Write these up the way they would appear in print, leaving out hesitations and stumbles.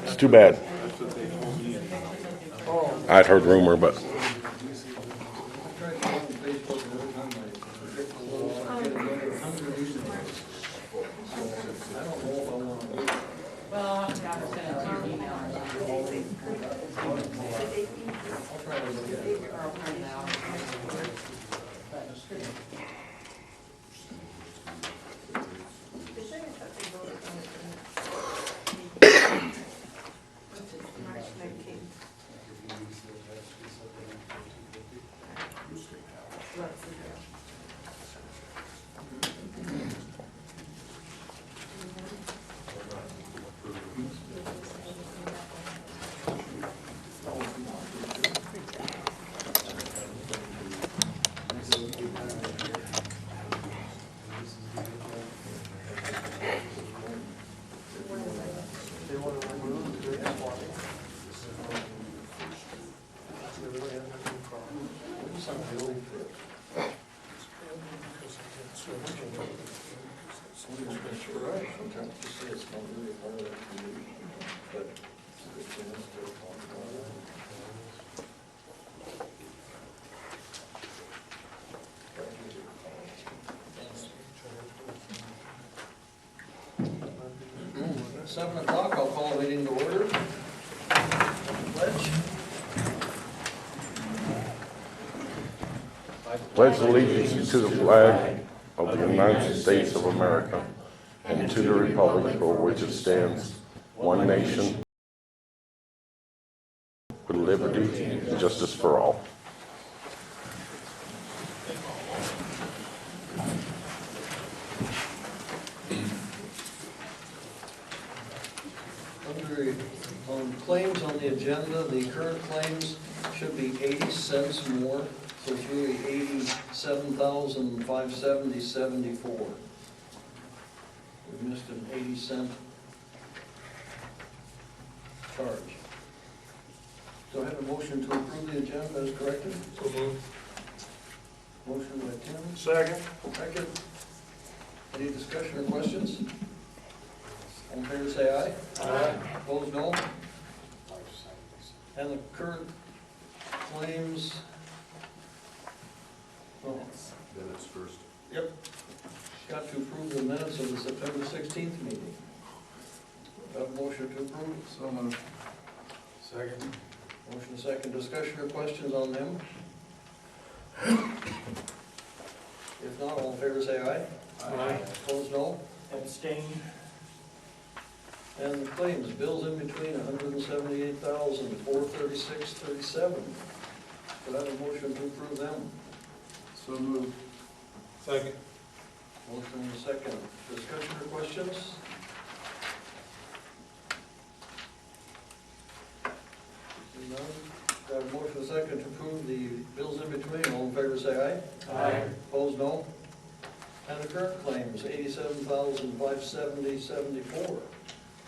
It's too bad. I'd heard rumor, but It's 7 o'clock, I'll call the meeting to order. Pledge. pledge allegiance to the flag of the United States of America and to the republic for which it stands, one nation, with liberty and justice for all. On claims on the agenda, the current claims should be 80 cents more, so it's really $87,570.74. We missed an 80-cent charge. Do I have a motion to approve the agenda as corrected? So moved. Motion by Tim. Second. Second. Any discussion or questions? All in favor say aye. Aye. Opposed, no. And the current claims. Oh, Minutes first. yep. Got to approve the minutes of the September 16th meeting. Do I have a motion to approve? So moved. Second. Motion second. Discussion or questions on them? If not, all in favor say aye. Aye. Opposed, no. Abstain. And the claims, bills in between $178,436.37. Do I have a motion to approve them? So moved. Second. Motion and a second. Discussion or questions? None. Do I have a motion and a second to approve the bills in between? All in favor say aye. Aye. Opposed, no. And the current claims, $87,570.74. Do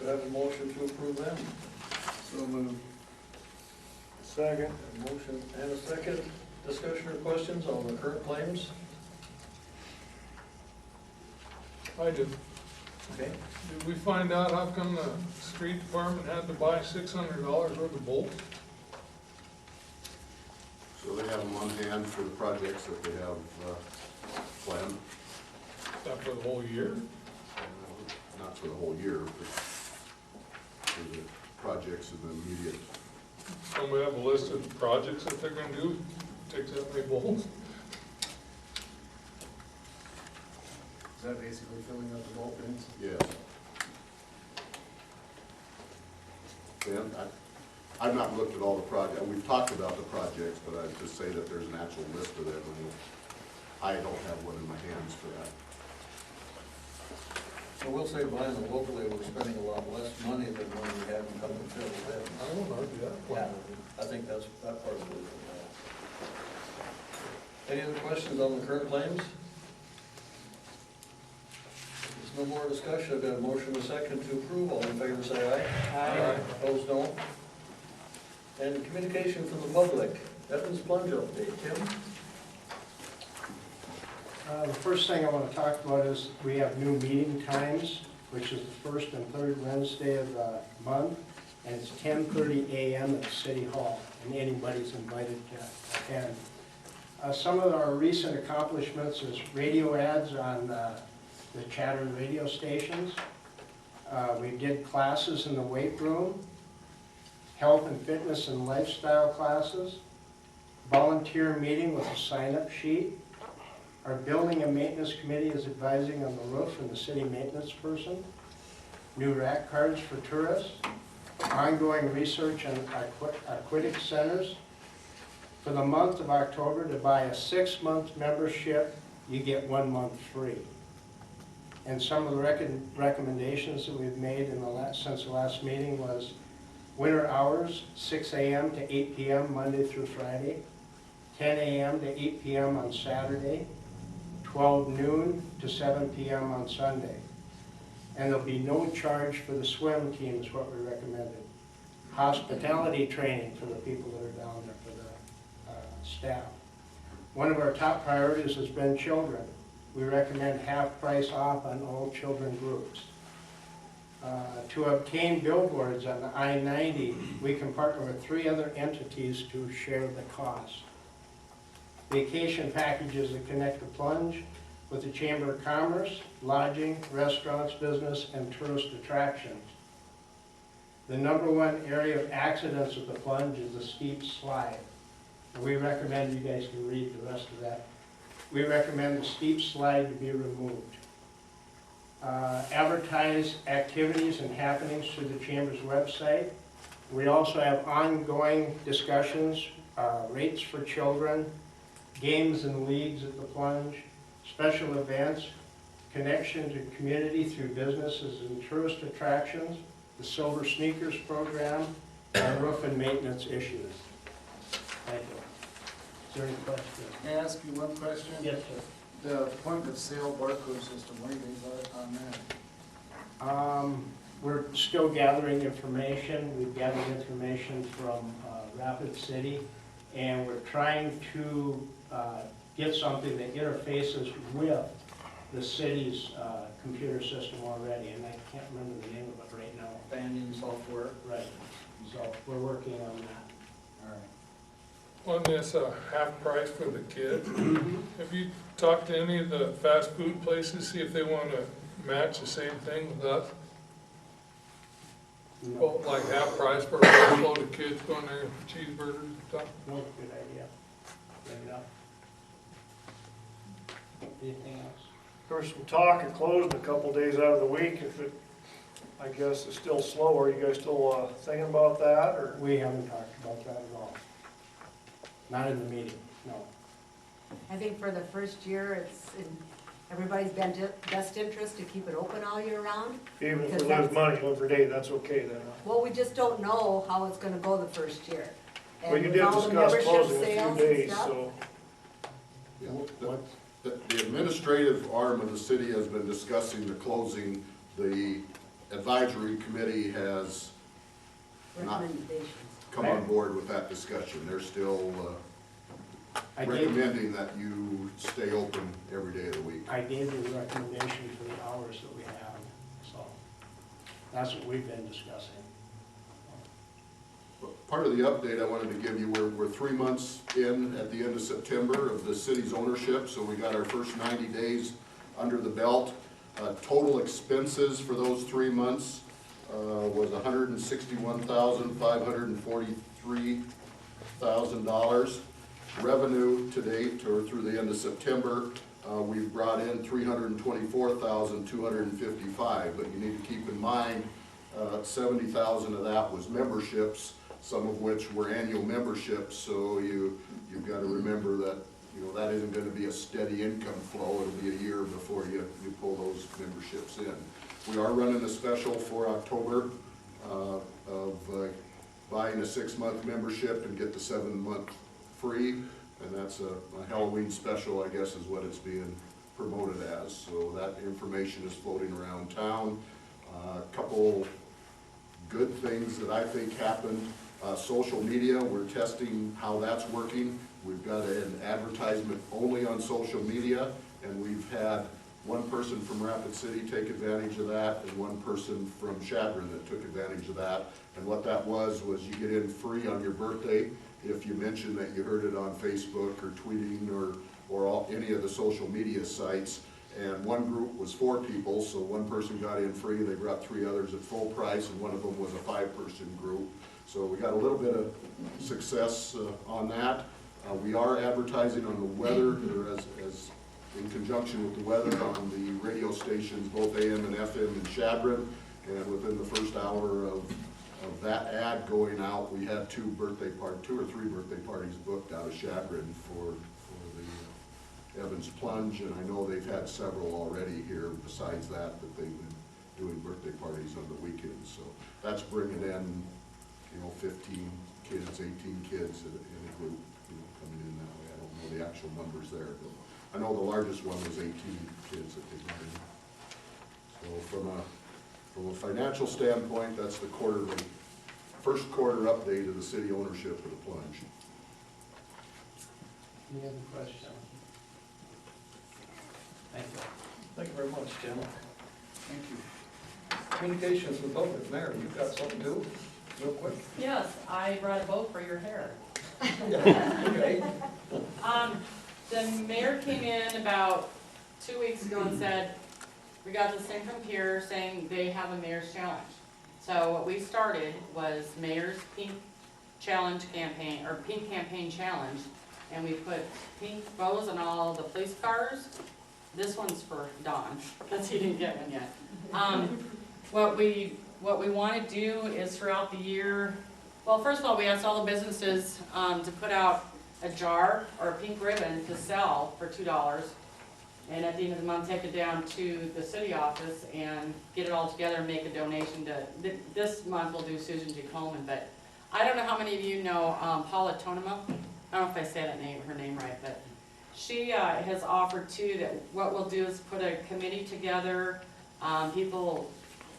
I have a motion to approve them? So moved. Second. A motion and a second. Discussion or questions on the current claims? I do. Okay. Did we find out how come the street department had to buy $600 worth of bolts? So they have them on hand for the projects that they have planned. Is that for the whole year? Not for the whole year, but for the projects in the immediate. Somebody have a list of projects that they're gonna do, takes that many bolts. Is that basically filling up the bolt bins? Yes. Dan, I've not looked at all the projects, we've talked about the projects, but I'd just say that there's an actual list of them, and I don't have one in my hands for that. I will say buying them locally, we're spending a lot less money than when we had them come and fill it in. I won't argue that Yeah, point. I think that part of it. Any other questions on the current claims? There's no more discussion, I've got a motion and a second to approve, all in favor say aye. Aye. Opposed, no. And communication from the public, Evans Plunge update, Tim? The first thing I want to talk about is we have new meeting times, which is the first and third Wednesday of the month, and it's 10:30 a.m. at City Hall, and anybody's invited to attend. Some of our recent accomplishments is radio ads on the chatter radio stations. We did classes in the weight room, health and fitness and lifestyle classes, volunteer meeting with a sign-up sheet. Our building and maintenance committee is advising on the roof and the city maintenance person. New rack cards for tourists. Ongoing research on aquatic centers. For the month of October, to buy a 6-month membership, you get 1 month free. And some of the recommendations that we've made in since the last meeting was winter hours, 6 a.m. to 8 p.m. Monday through Friday, 10 a.m. to 8 p.m. on Saturday, 12 noon to 7 p.m. on Sunday. And there'll be no charge for the swim team is what we recommended. Hospitality training for the people that are down there, for the staff. One of our top priorities has been children. We recommend half price off on all children groups. To obtain billboards on the I-90, we can partner with 3 other entities to share the cost. Vacation packages that connect the plunge with the Chamber of Commerce, lodging, restaurants, business, and tourist attractions. The #1 area of accidents at the plunge is the steep slide. And we recommend, you guys can read the rest of that. We recommend the steep slide to be removed. Advertise activities and happenings through the Chamber's website. We also have ongoing discussions, rates for children, games and leagues at the plunge, special events, connection to community through businesses and tourist attractions, the Silver Sneakers program, and roof and maintenance issues. Thank you. Is there any questions? May I ask you one question? Yes, sir. The point of sale barcode system, what do you think on that? We're still gathering information. We've gathered information from Rapid City, and we're trying to get something that interfaces with the city's computer system already, and I can't remember the name of it right now. Banyan software. Right, so we're working on that. All right. On this half price for the kids, have you talked to any of the fast food places, see if they want to match the same thing with us? No, Well, like half price for a load of kids going there for cheeseburgers and stuff? no, good idea. Bring it up. Anything else? There's some talk of closing a couple days out of the week if it, I guess, is still slow. Are you guys still thinking about that, or? We haven't talked about that at all. Not in the meeting, no. I think for the first year, it's in everybody's best interest to keep it open all year round. Even if we Because lose that's- money one per day, that's okay then, huh? Well, we just don't know how it's gonna go the first year. Well, And you with did all the discuss membership closing a few sales and days, stuff, so. Yeah, the administrative arm of the city has been discussing the closing. The advisory committee has not recommendations. come on board with that discussion. They're still I gave, recommending that you stay open every day of the week. I gave you the recommendation for the hours that we have, so that's what we've been discussing. Part of the update I wanted to give you, we're 3 months in at the end of September of the city's ownership, so we got our first 90 days under the belt. Total expenses for those 3 months was $161,543,000. Revenue to date, or through the end of September, we've brought in $324,255, but you need to keep in mind, 70,000 of that was memberships, some of which were annual memberships, so you've got to remember that, you know, that isn't gonna be a steady income flow. It'll be a year before you pull those memberships in. We are running a special for October of buying a 6-month membership and get the 7-month free, and that's a Halloween special, I guess is what it's being promoted as. So that information is floating around town. A couple good things that I think happened. Social media, we're testing how that's working. We've got an advertisement only on social media, and we've had one person from Rapid City take advantage of that, and one person from Chadron that took advantage of that. And what that was you get in free on your birthday if you mention that you heard it on Facebook or tweeting or any of the social media sites. And one group was 4 people, so one person got in free, they brought 3 others at full price, and one of them was a 5-person group. So we got a little bit of success on that. We are advertising on the weather, or as in conjunction with the weather, on the radio stations, both AM and FM in Chadron. And within the first hour of that ad going out, we had 2 or 3 birthday parties booked out of Chadron for the Evans Plunge, and I know they've had several already here besides that they've been doing birthday parties on the weekends. So that's bringing in, 15 kids, 18 kids in a group, coming in that way. I don't know the actual numbers there, but I know the largest one was 18 kids that they got in. So from a financial standpoint, that's the first quarter update of the city ownership of the Plunge. Any other questions? Thank you. Thank you very much, Tim. Thank you. Communications with the public. Mayor, you've got something too, real quick? Yes, I brought a bow for your hair. Okay. The mayor came in about 2 weeks ago and said, we got this thing from Pier saying they have a mayor's challenge. So what we started was Mayor's Pink Challenge campaign, or Pink Campaign Challenge, and we put pink bows on all the police cars. This one's for Don, because he didn't get one yet. What we want to do is throughout the year, well, first of all, we asked all the businesses to put out a jar or a pink ribbon to sell for $2. And at the end of the month, take it down to the city office and get it all together and make a donation to, this month we'll do Susan G. Coleman, but I don't know how many of you know Paula Tonema. I don't know if I say her name right, but she has offered too that what we'll do is put a committee together. People,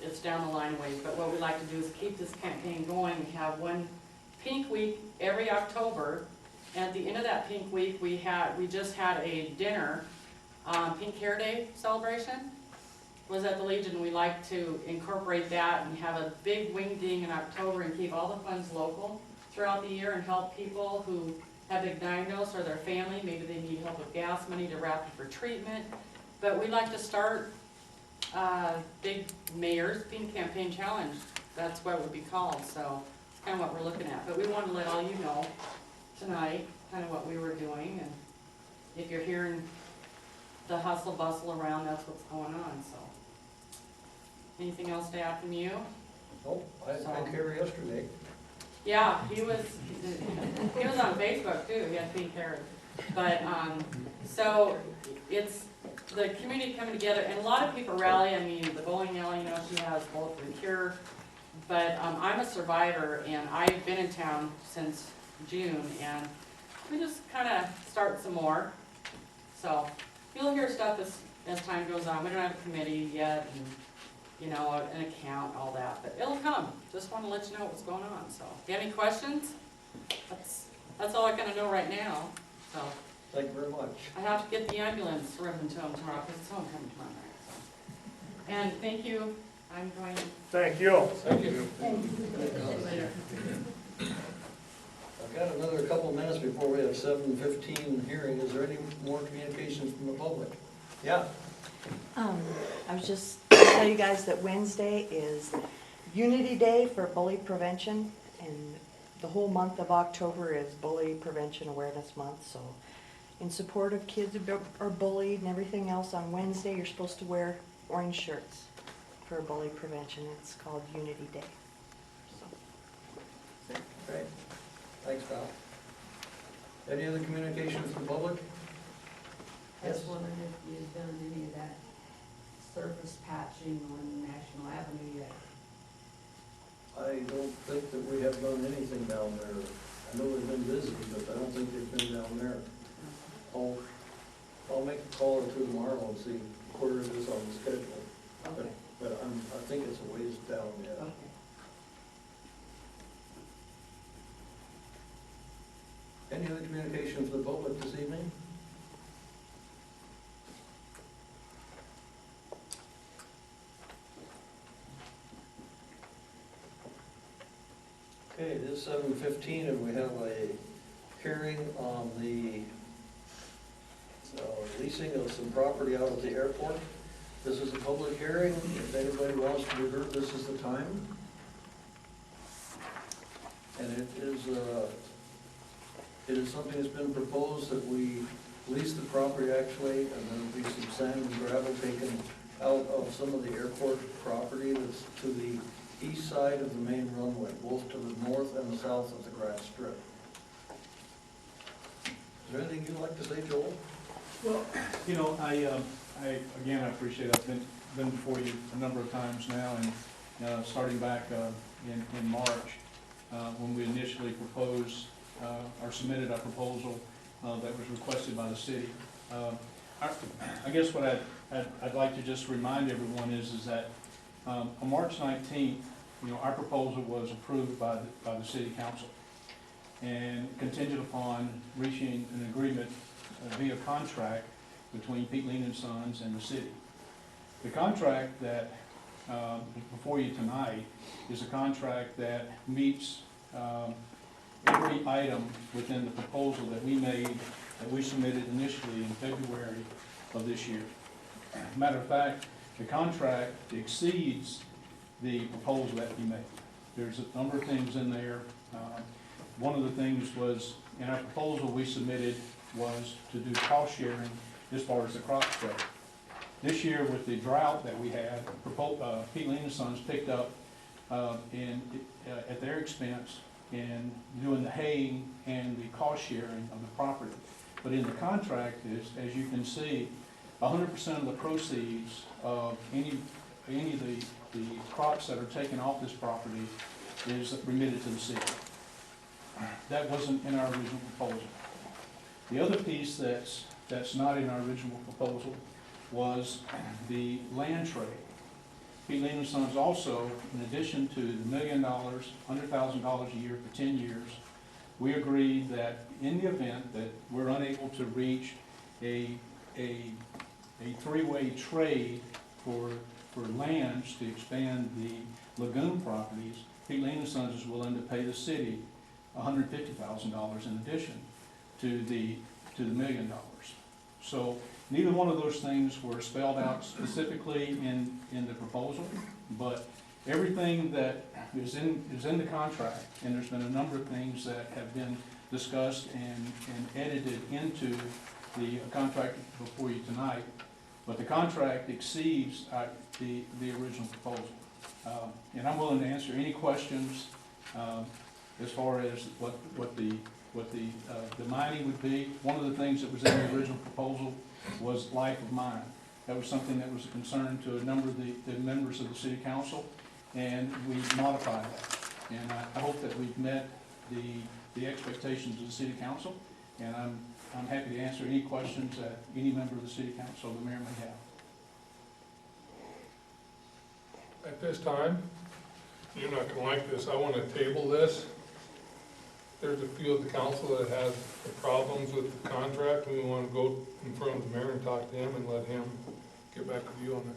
it's down the line ways, but what we'd like to do is keep this campaign going. We have one pink week every October. And at the end of that pink week, we just had a dinner, Pink Hair Day celebration was at the Legion. We like to incorporate that and have a big wing ding in October and keep all the funds local throughout the year and help people who have been diagnosed or their family, maybe they need help with gas money to rapid for treatment. But we'd like to start big Mayor's Pink Campaign Challenge. That's what it would be called, so it's kind of what we're looking at. But we want to let all you know tonight kind of what we were doing, and if you're hearing the hustle bustle around, that's what's going on. So anything else to add from you? Oh, I had Harry yesterday. Yeah, he was on Facebook too. He had pink hair. But so it's the community coming together, and a lot of people rally. I mean, the bowling alley, she has both the Cure, but I'm a survivor, and I've been in town since June, and we just kind of start some more. So you'll hear stuff as time goes on. We don't have a committee yet, and an account, all that, but it'll come. Just want to let you know what's going on. So, if you have any questions, that's all I kind of know right now. So, Thank you very much. I have to get the ambulance driven to them tomorrow because it's homecoming tomorrow night. So. And thank you. I'm going. Thank you. Thank you. Later. I've got another couple of minutes before we have 7:15 hearing. Is there any more communications from the public? Yeah. I was just to tell you guys that Wednesday is Unity Day for bully prevention, and the whole month of October is Bully Prevention Awareness Month, so in support of kids who are bullied and everything else, on Wednesday, you're supposed to wear orange shirts for bully prevention. It's called Unity Day. So. Okay, thanks, Val. Any other communication from the public? I was wondering if you've done any of that surface patching on National Avenue yet? I don't think that we have done anything down there. I know they've been busy, but I don't think they've been down there. I'll make a call or two tomorrow and see where it is on the schedule. Okay, But I think it's a ways down yet. okay. Any other communication for the public this evening? Okay, it is 7:15 and we have a hearing on the leasing of some property out at the airport. This is a public hearing. If anybody wants to be heard, this is the time. And it is something that's been proposed that we lease the property actually, and then there'll be some sand and gravel taken out of some of the airport property that's to the east side of the main runway, both to the north and the south of the grass strip. Is there anything you'd like to say, Joel? Well, you know, again, I appreciate it. I've been before you a number of times now, and starting back in March, when we initially proposed or submitted our proposal that was requested by the city. I guess what I'd like to just remind everyone is that on March 19th, you know, our proposal was approved by the city council, and contingent upon reaching an agreement via contract between Pete Lean and Sons and the city. The contract that before you tonight is a contract that meets every item within the proposal that we made, that we submitted initially in February of this year. Matter of fact, the contract exceeds the proposal that we made. There's a number of things in there. One of the things was, in our proposal we submitted, was to do cost sharing as far as the crop spread. This year, with the drought that we had, Pete Lean and Sons picked up at their expense in doing the haying and the cost sharing of the property. But in the contract is, as you can see, 100% of the proceeds of any of the crops that are taken off this property is remitted to the city. That wasn't in our original proposal. The other piece that's not in our original proposal was the land trade. Pete Lean and Sons also, in addition to the $1 million, $100,000 a year for 10 years, we agreed that in the event that we're unable to reach a three-way trade for lands to expand the lagoon properties, Pete Lean and Sons is willing to pay the city $150,000 in addition to the $1 million. So neither one of those things were spelled out specifically in the proposal, but everything that is in the contract, and there's been a number of things that have been discussed and edited into the contract before you tonight, but the contract exceeds the original proposal. And I'm willing to answer any questions as far as what the mining would be. One of the things that was in the original proposal was life of mine. That was something that was a concern to a number of the members of the city council, and we modified that. And I hope that we've met the expectations of the city council, and I'm happy to answer any questions that any member of the city council or the mayor may have. At this time, you're not gonna like this, I wanna table this. There's a few of the council that have problems with the contract, and we wanna go in front of the mayor and talk to him and let him get back with you on it.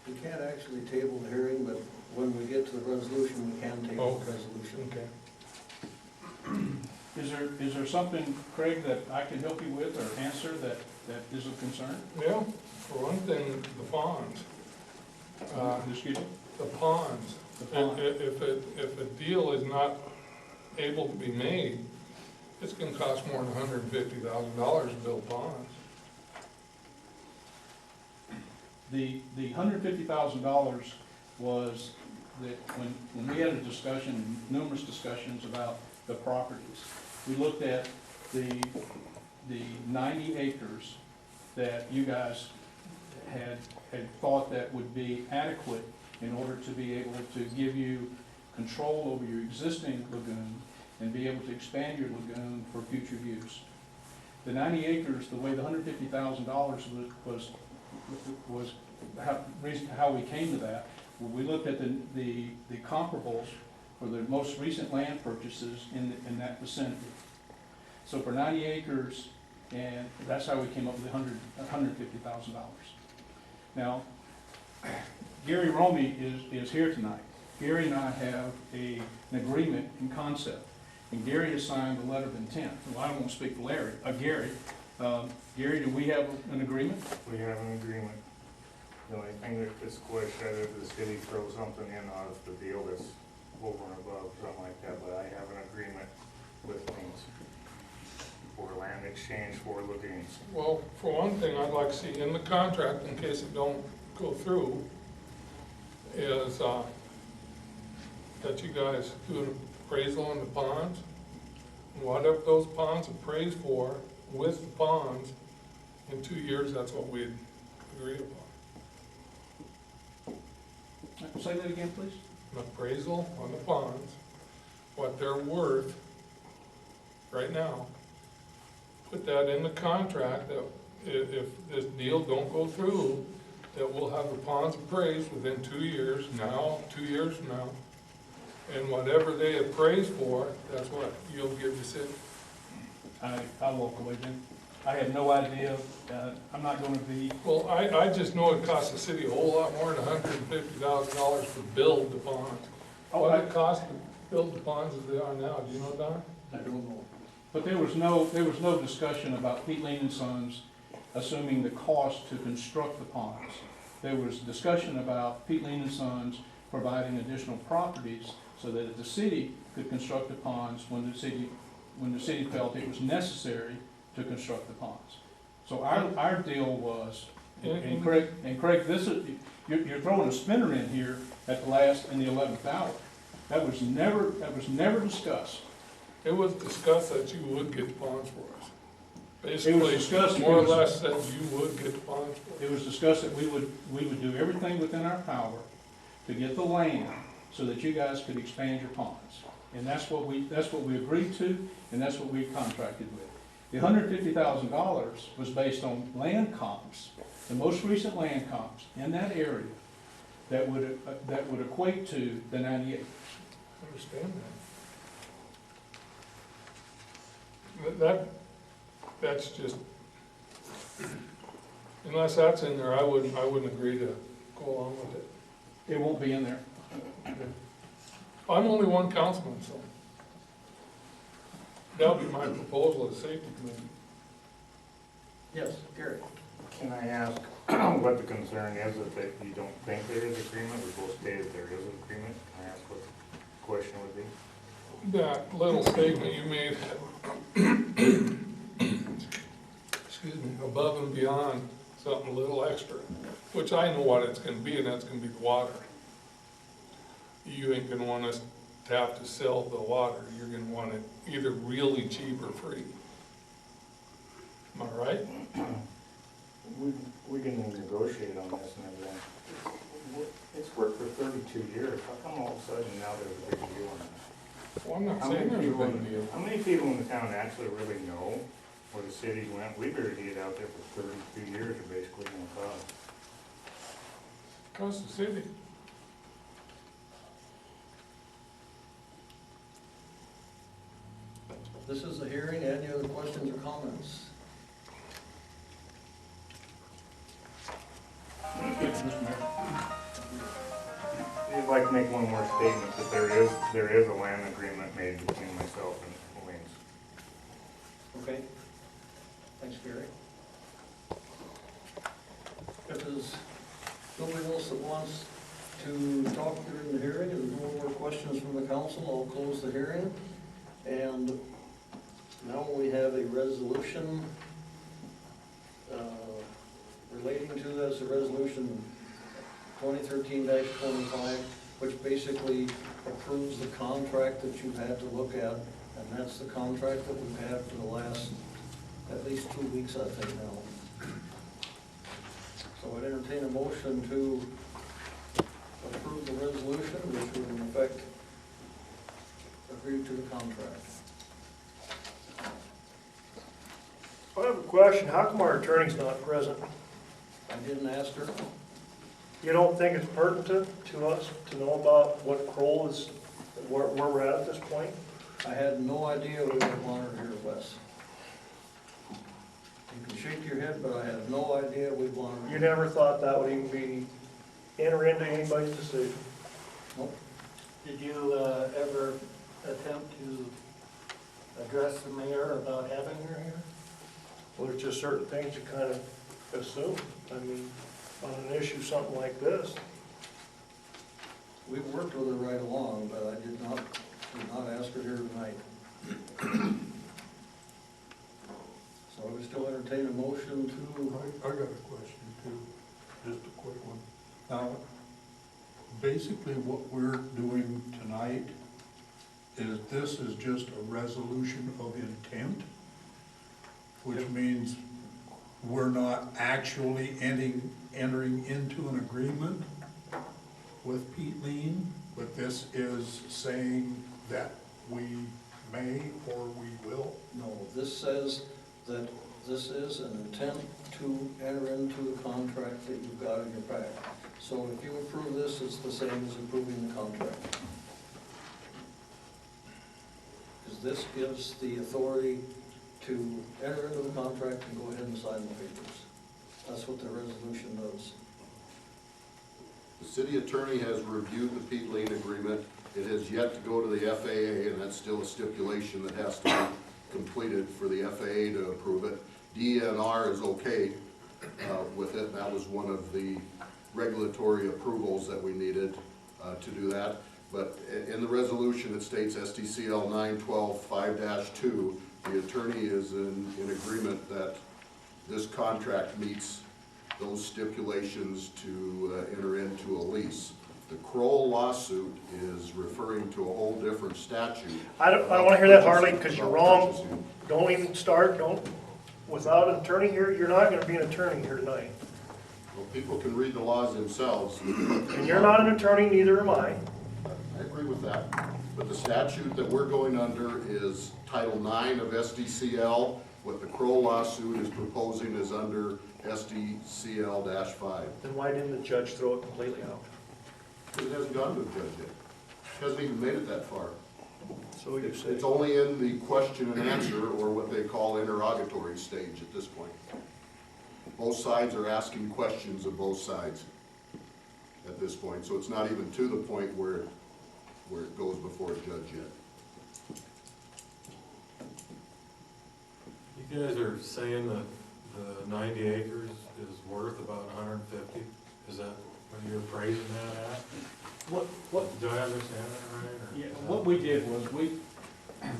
We can't actually table the hearing, but when we get to the resolution, we can table the resolution. Okay. Is there something, Craig, that I can help you with or answer that is of concern? Yeah, for one thing, the ponds. Excuse me? The ponds. The pond. If a deal is not able to be made, it's gonna cost more than $150,000 to build ponds. The $150,000 was that when we had a discussion, numerous discussions about the properties, we looked at the 90 acres that you guys had thought that would be adequate in order to be able to give you control over your existing lagoon and be able to expand your lagoon for future use. The 90 acres, the way the $150,000 was how we came to that. We looked at the comparables for the most recent land purchases in that vicinity. So for 90 acres, and that's how we came up with $150,000. Now, Gary Romey is here tonight. Gary and I have an agreement in concept, and Gary has signed a letter of intent. Well, I won't speak for Larry, Gary. Gary, do we have an agreement? We have an agreement. The only thing that is questioned is if the city throws something in out of the deal that's over and above, something like that, but I have an agreement with things for land exchange for lagoons. Well, for one thing, I'd like to see in the contract, in case it don't go through, is that you guys do an appraisal on the ponds. And whatever those ponds appraised for with the ponds, in 2 years, that's what we'd agree upon. Say that again, please. An appraisal on the ponds, what they're worth right now. Put that in the contract that if this deal don't go through, that we'll have the ponds appraised within 2 years, 2 years from now. And whatever they appraise for, that's what you'll give the city. I'll walk away then. I have no idea. I'm not going to be. Well, I just know it costs the city a whole lot more than $150,000 to build the ponds. What it costs to build the ponds as they are now, do you know, Don? I don't know. But there was no discussion about Pete Lean and Sons assuming the cost to construct the ponds. There was discussion about Pete Lean and Sons providing additional properties so that the city could construct the ponds when the city felt it was necessary to construct the ponds. So our deal was, and Craig, this is, you're throwing a spinner in here at in the 11th hour. That was never discussed. It was discussed that you would get the ponds for us. It was discussed, Basically, more or less said you would get the ponds for us. It was discussed that we would do everything within our power to get the land so that you guys could expand your ponds. And that's what we agreed to, and that's what we contracted with. The $150,000 was based on land comps, the most recent land comps in that area that would equate to the 90 acres. I understand that. That's just, unless that's in there, I wouldn't agree to go along with it. It won't be in there. I'm only one councilman, so that would be my proposal as safety committee. Yes, Gary. Can I ask what the concern is that you don't think there is agreement? We both stated there is agreement. Can I ask what the question would be? That little statement you made, excuse me, above and beyond something a little extra, which I know what it's gonna be, and that's gonna be the water. You ain't gonna want us to have to sell the water. You're gonna want it either really cheap or free. Am I right? We can negotiate on this and everything. It's worked for 32 years. How come all of a sudden now there's a big deal on this? Well, I'm not saying there's a big deal. How many people in the town actually really know where the city went? We buried it out there for 32 years, or basically in the cloud. Cost the city. This is a hearing. Any other questions or comments? I'd like to make one more statement that there is a land agreement made between myself and Wayne's. Okay. Thanks, Gary. If there's nobody else that wants to talk during the hearing. If there's no more questions from the council, I'll close the hearing. And now we have a resolution relating to this, a resolution 2013-25, which basically approves the contract that you've had to look at, and that's the contract that we've had for the last at least 2 weeks, I think now. So I'd entertain a motion to approve the resolution, which would in effect agree to the contract. I have a question. How come our attorney's not present? I didn't ask her. You don't think it's pertinent to us to know about what Kroll is, where we're at this point? I had no idea we were honored here, Wes. You can shake your head, but I had no idea we wanted. You never thought that would even be, enter into anybody's decision? Nope. Did you ever attempt to address the mayor about having her here? Well, there's just certain things you kind of assume. I mean, on an issue, something like this. We've worked with her right along, but I did not ask her here tonight. So I would still entertain a motion to. I got a question too, just a quick one. Now, basically what we're doing tonight is this is just a resolution of intent, which means we're not actually entering into an agreement with Pete Lean, but this is saying that we may or we will. No, this says that this is an intent to enter into the contract that you've got in your pack. So if you approve this, it's the same as approving the contract. Because this gives the authority to enter into the contract and go ahead and sign the papers. That's what the resolution does. The city attorney has reviewed the Pete Lean agreement. It has yet to go to the FAA, and that's still a stipulation that has to be completed for the FAA to approve it. DNR is okay with it. That was one of the regulatory approvals that we needed to do that. But in the resolution, it states SDCL 912-5-2, the attorney is in agreement that this contract meets those stipulations to enter into a lease. The Kroll lawsuit is referring to a whole different statute. I don't want to hear that, Harley, because you're wrong. Don't even start, without an attorney here, you're not going to be an attorney here tonight. Well, people can read the laws themselves. And you're not an attorney, neither am I. I agree with that. But the statute that we're going under is Title IX of SDCL. What the Kroll lawsuit is proposing is under SDCL-5. Then why didn't the judge throw it completely out? Because it hasn't gone to the judge yet. Hasn't even made it that far. So you say. It's only in the question and answer, or what they call interrogatory stage at this point. Both sides are asking questions of both sides at this point, so it's not even to the point where it goes before a judge yet. You guys are saying that the 90 acres is worth about 150? Is that what you're appraising that at? What, Do I understand that right? Or- yeah, what we did was,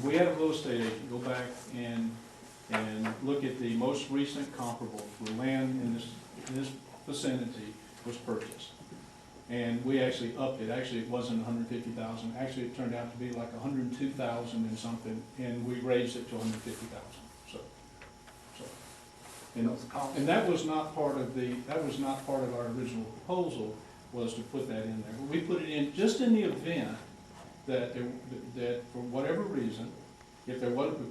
we had a real estate agent go back and look at the most recent comparable for land in this vicinity was purchased. And we actually upped it. Actually, it wasn't 150,000. Actually, it turned out to be like 102,000 and something, and we raised it to 150,000. And that was not part of our original proposal, was to put that in there. But we put it in just in the event that for whatever reason, if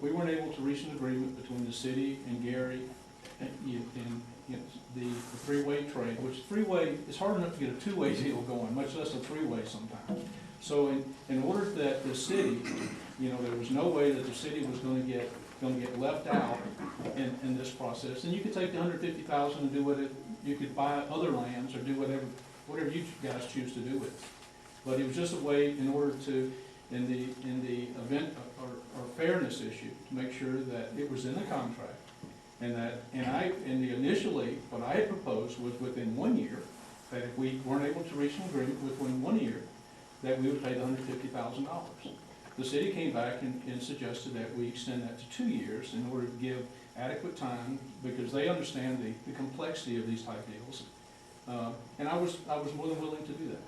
we weren't able to reach an agreement between the city and Gary and the three-way trade, which three-way, it's hard enough to get a two-way deal going, much less a three-way sometimes. So in order that the city, there was no way that the city was going to get left out in this process. And you could take the 150,000 and do you could buy other lands or do whatever you guys choose to do with it. But it was just a way in order to, in the event or fairness issue, to make sure that it was in the contract. Initially, what I had proposed was within 1 year, that if we weren't able to reach an agreement within 1 year, that we would pay the $150,000. The city came back and suggested that we extend that to 2 years in order to give adequate time, because they understand the complexity of these type deals. And I was more than willing to do that.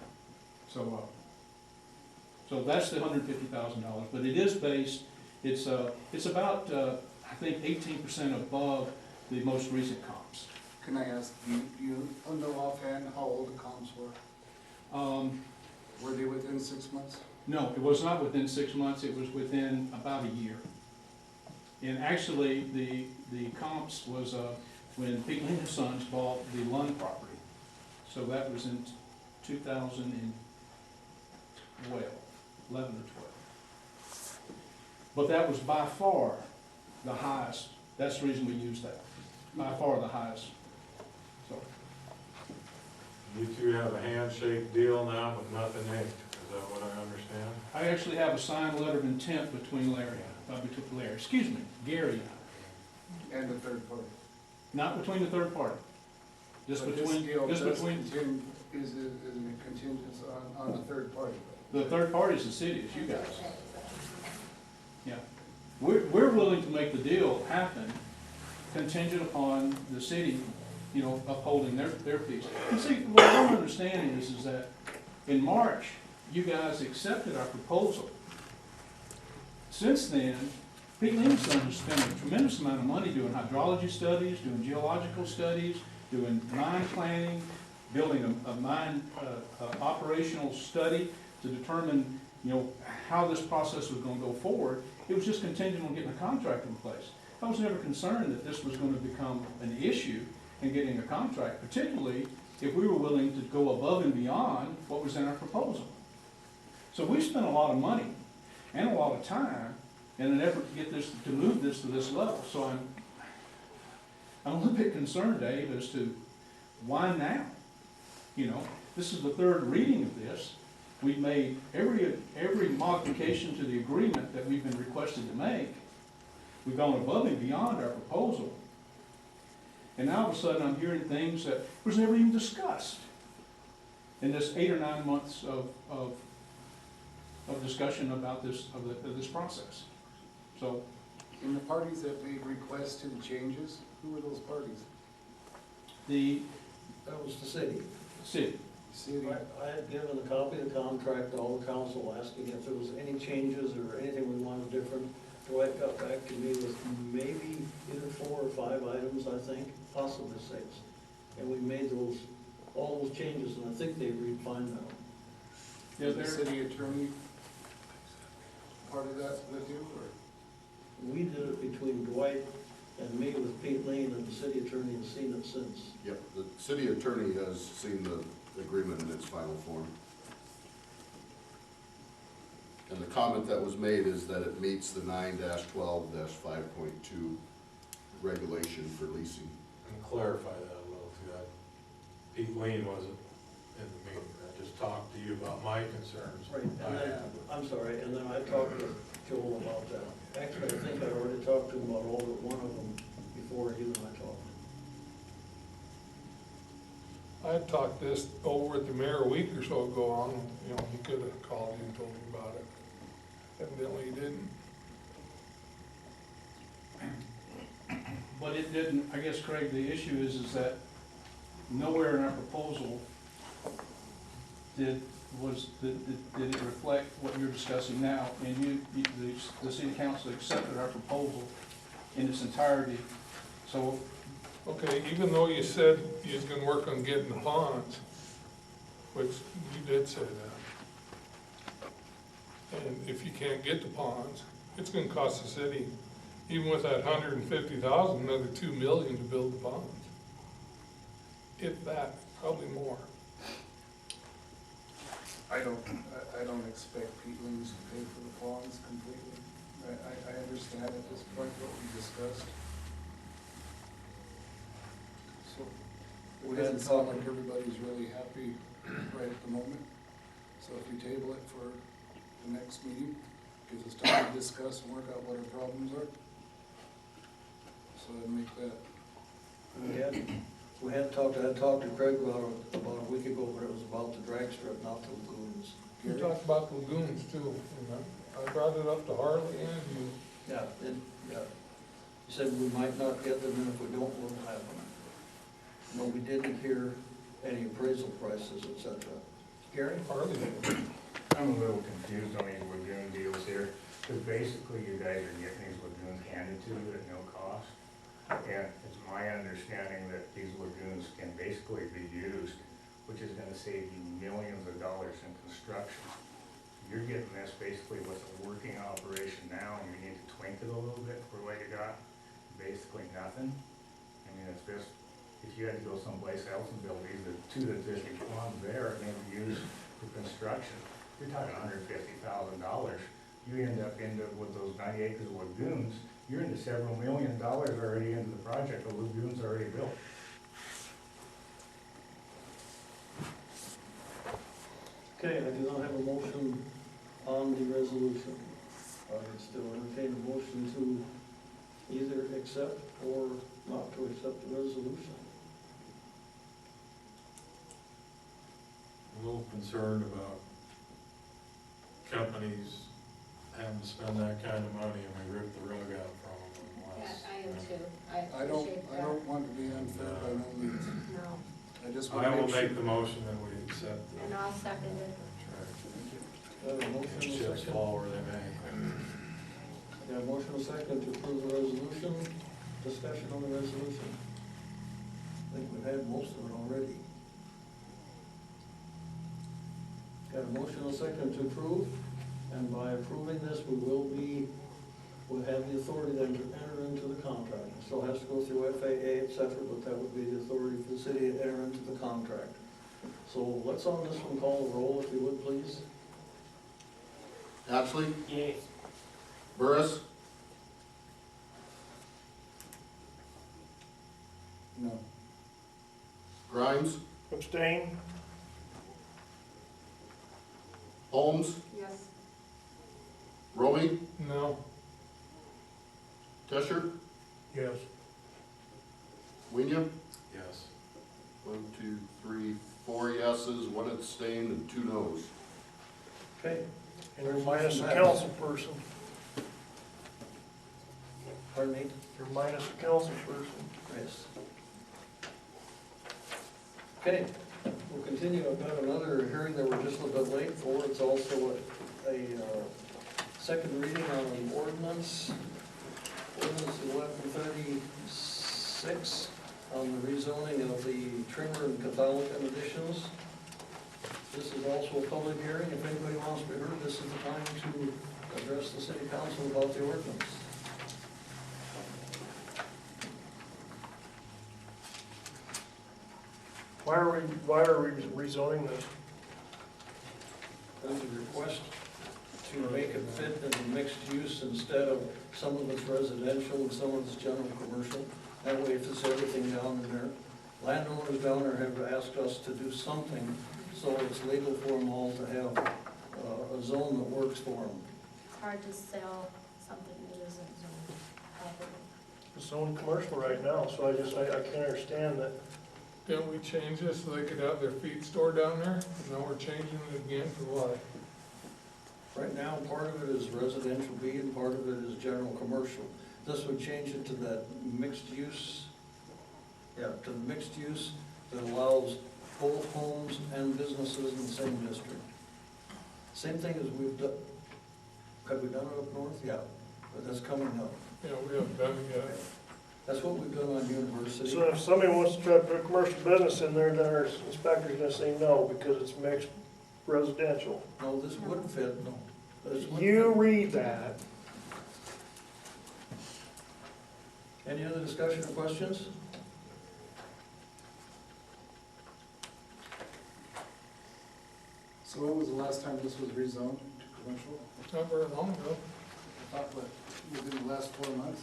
So that's the $150,000, but it is based, it's about, I think 18% above the most recent comps. Can I ask, you know offhand how old the comps were? Were they within 6 months? No, it was not within 6 months, it was within about a year. And actually, the comps was when Pete and Sons bought the Lund property. So that was in 2012, 11 or 12. But that was by far the highest, that's the reason we used that, by far the highest. So. You two have a handshake deal now, but nothing inked, is that what I understand? I actually have a signed letter of intent between Gary and I. And the third party? Not between the third party. Just But between, this deal just does between, is it contingent on the third party? the third party is the city, it's you guys. Yeah. We're willing to make the deal happen contingent upon the city, upholding their piece. And see, what I don't understand is that in March, you guys accepted our proposal. Since then, Pete Livingstone has spent a tremendous amount of money doing hydrology studies, doing geological studies, doing mine planning, building a mine operational study to determine, how this process was going to go forward. It was just contingent on getting a contract in place. I was never concerned that this was going to become an issue in getting a contract, particularly if we were willing to go above and beyond what was in our proposal. So we spent a lot of money and a lot of time in an effort to get this, to move this to this level. So I'm a little bit concerned, Dave, as to why now? This is the third reading of this. We've made every modification to the agreement that we've been requested to make. We've gone above and beyond our proposal. And now all of a sudden I'm hearing things that was never even discussed in this 8 or 9 months of discussion about this process. So, And the parties that made requests to the changes, who were those parties? That was the city. City. City. I had given a copy of the contract to all the council, asking if there was any changes or anything we wanted different. Dwight got back to me with maybe either 4 or 5 items, I think, possibly 6. And we made all those changes, and I think they refined them. Yeah, Was the city attorney part of that with you, or? We did it between Dwight and me with Pete Lane, and the city attorney has seen it since. Yep, the city attorney has seen the agreement in its final form. And the comment that was made is that it meets the 9-12-5.2 regulation for leasing. And clarify that a little too. Pete Lane wasn't in the meeting, I just talked to you about my concerns. Right, and then, I'm sorry, and then I talked to Joel about that. Actually, I think I already talked to him about all but one of them before you and I talked. I talked this over with the mayor a week or so ago on, he could have called you and told me about it. Evidently he didn't. But it didn't, I guess, Craig, the issue is that nowhere in our proposal did it reflect what you're discussing now, and the city council accepted our proposal in its entirety. So, Okay, even though you said you was gonna work on getting the ponds, which you did say that. And if you can't get the ponds, it's gonna cost the city, even with that $150,000, another $2 million to build the ponds. If that, probably more. I don't expect Pete Lings to pay for the ponds completely. I understand at this point what we discussed. So it doesn't sound like everybody's really happy right at the moment. So if we table it for the next meeting, gives us time to discuss and work out what our problems are. So I'd make that. I had talked to Craig about a week ago, but it was about the drag strip, not the lagoons. We talked about the lagoons too, and I brought it up to Harley and you. Yeah, yeah. He said we might not get them, and if we don't, we'll have them. No, we didn't hear any appraisal prices, et cetera. Gary? Harley. I'm a little confused on these lagoon deals here, because basically you guys are getting these lagoons handed to you at no cost. And it's my understanding that these lagoons can basically be used, which is gonna save you millions of dollars in construction. You're getting this basically with a working operation now, and you need to twink it a little bit for what you got, basically nothing. I mean, it's just, if you had to go someplace else and build these, the two that just ones there are gonna be used for construction. You're talking $150,000. You end up with those 90 acres of lagoons, you're into several $1 million already into the project, the lagoon's already built. Okay, I do not have a motion on the resolution. I would still entertain a motion to either accept or not to accept the resolution. I'm a little concerned about companies having to spend that kind of money and we rip the rug out from them. unless- I am too. I don't want to be unfair by no means. No, I just want I to will make sure. make the motion that we accept the and I'll second it. I have a motion and a chips second. fall where they may. I have a motion and a second to approve the resolution. Discussion on the resolution. I think we've had most of it already. Got a motion and a second to approve, and by approving this, we'll have the authority then to enter into the contract. It still has to go through FAA, et cetera, but that would be the authority for the city to enter into the contract. So let's on this one call the roll, if you would, please. Ashley? Yes. Burris? No. Grimes? Abstain? Holmes? Yes. Romy? No. Tesher? Yes. Winya? Yes. 1, 2, 3, 4 yeses, 1 abstain, and 2 noes. Okay. And you're minus the council person. Pardon me? You're minus the council person. Yes. Okay, we'll continue. I've got another hearing that we're just a little bit late for. It's also a second reading on an ordinance. Ordinance 1136 on the rezoning of the Trimmer and Catholican additions. This is also a public hearing. If anybody wants to be heard, this is the time to address the city council about the ordinance. Why are we rezoning this? There's a request to make it fit into mixed use instead of some of it's residential and some of it's general commercial. That way it fits everything down in there. Landowners down there have asked us to do something so it's legal for them all to have a zone that works for them. It's hard to sell something that isn't zoned properly. It's zoned commercial right now, so I can't understand that. Didn't we change this so they could have their feed store down there? Now we're changing it again for what? Right now, part of it is residential B and part of it is general commercial. This would change it to that mixed use, to the mixed use that allows both homes and businesses in the same district. Same thing as we've done, have we done it up north? Yeah, but that's coming up. Yeah, we haven't done it yet. That's what we've done on University. So if somebody wants to try to put a commercial business in there, then our inspector's gonna say no, because it's mixed residential. No, this wouldn't fit, no. This wouldn't You fit. read that. Any other discussion or questions? So when was the last time this was rezoned to commercial? Not very long ago. I thought, what, within the last 4 months?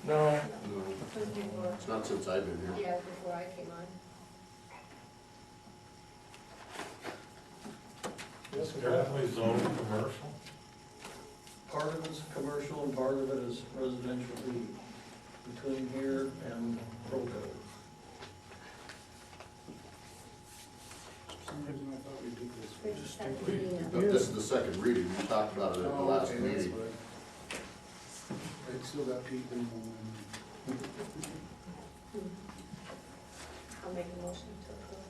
No. No, it's not since I've been here. Yeah, before I came on. Yes, we have. Definitely zoned commercial. Part of it's commercial and part of it is residential B, between here and Proto. But this is the second reading, we talked about it at the Oh, last okay, that's meeting. what I still got Pete in I'll make a motion to approve.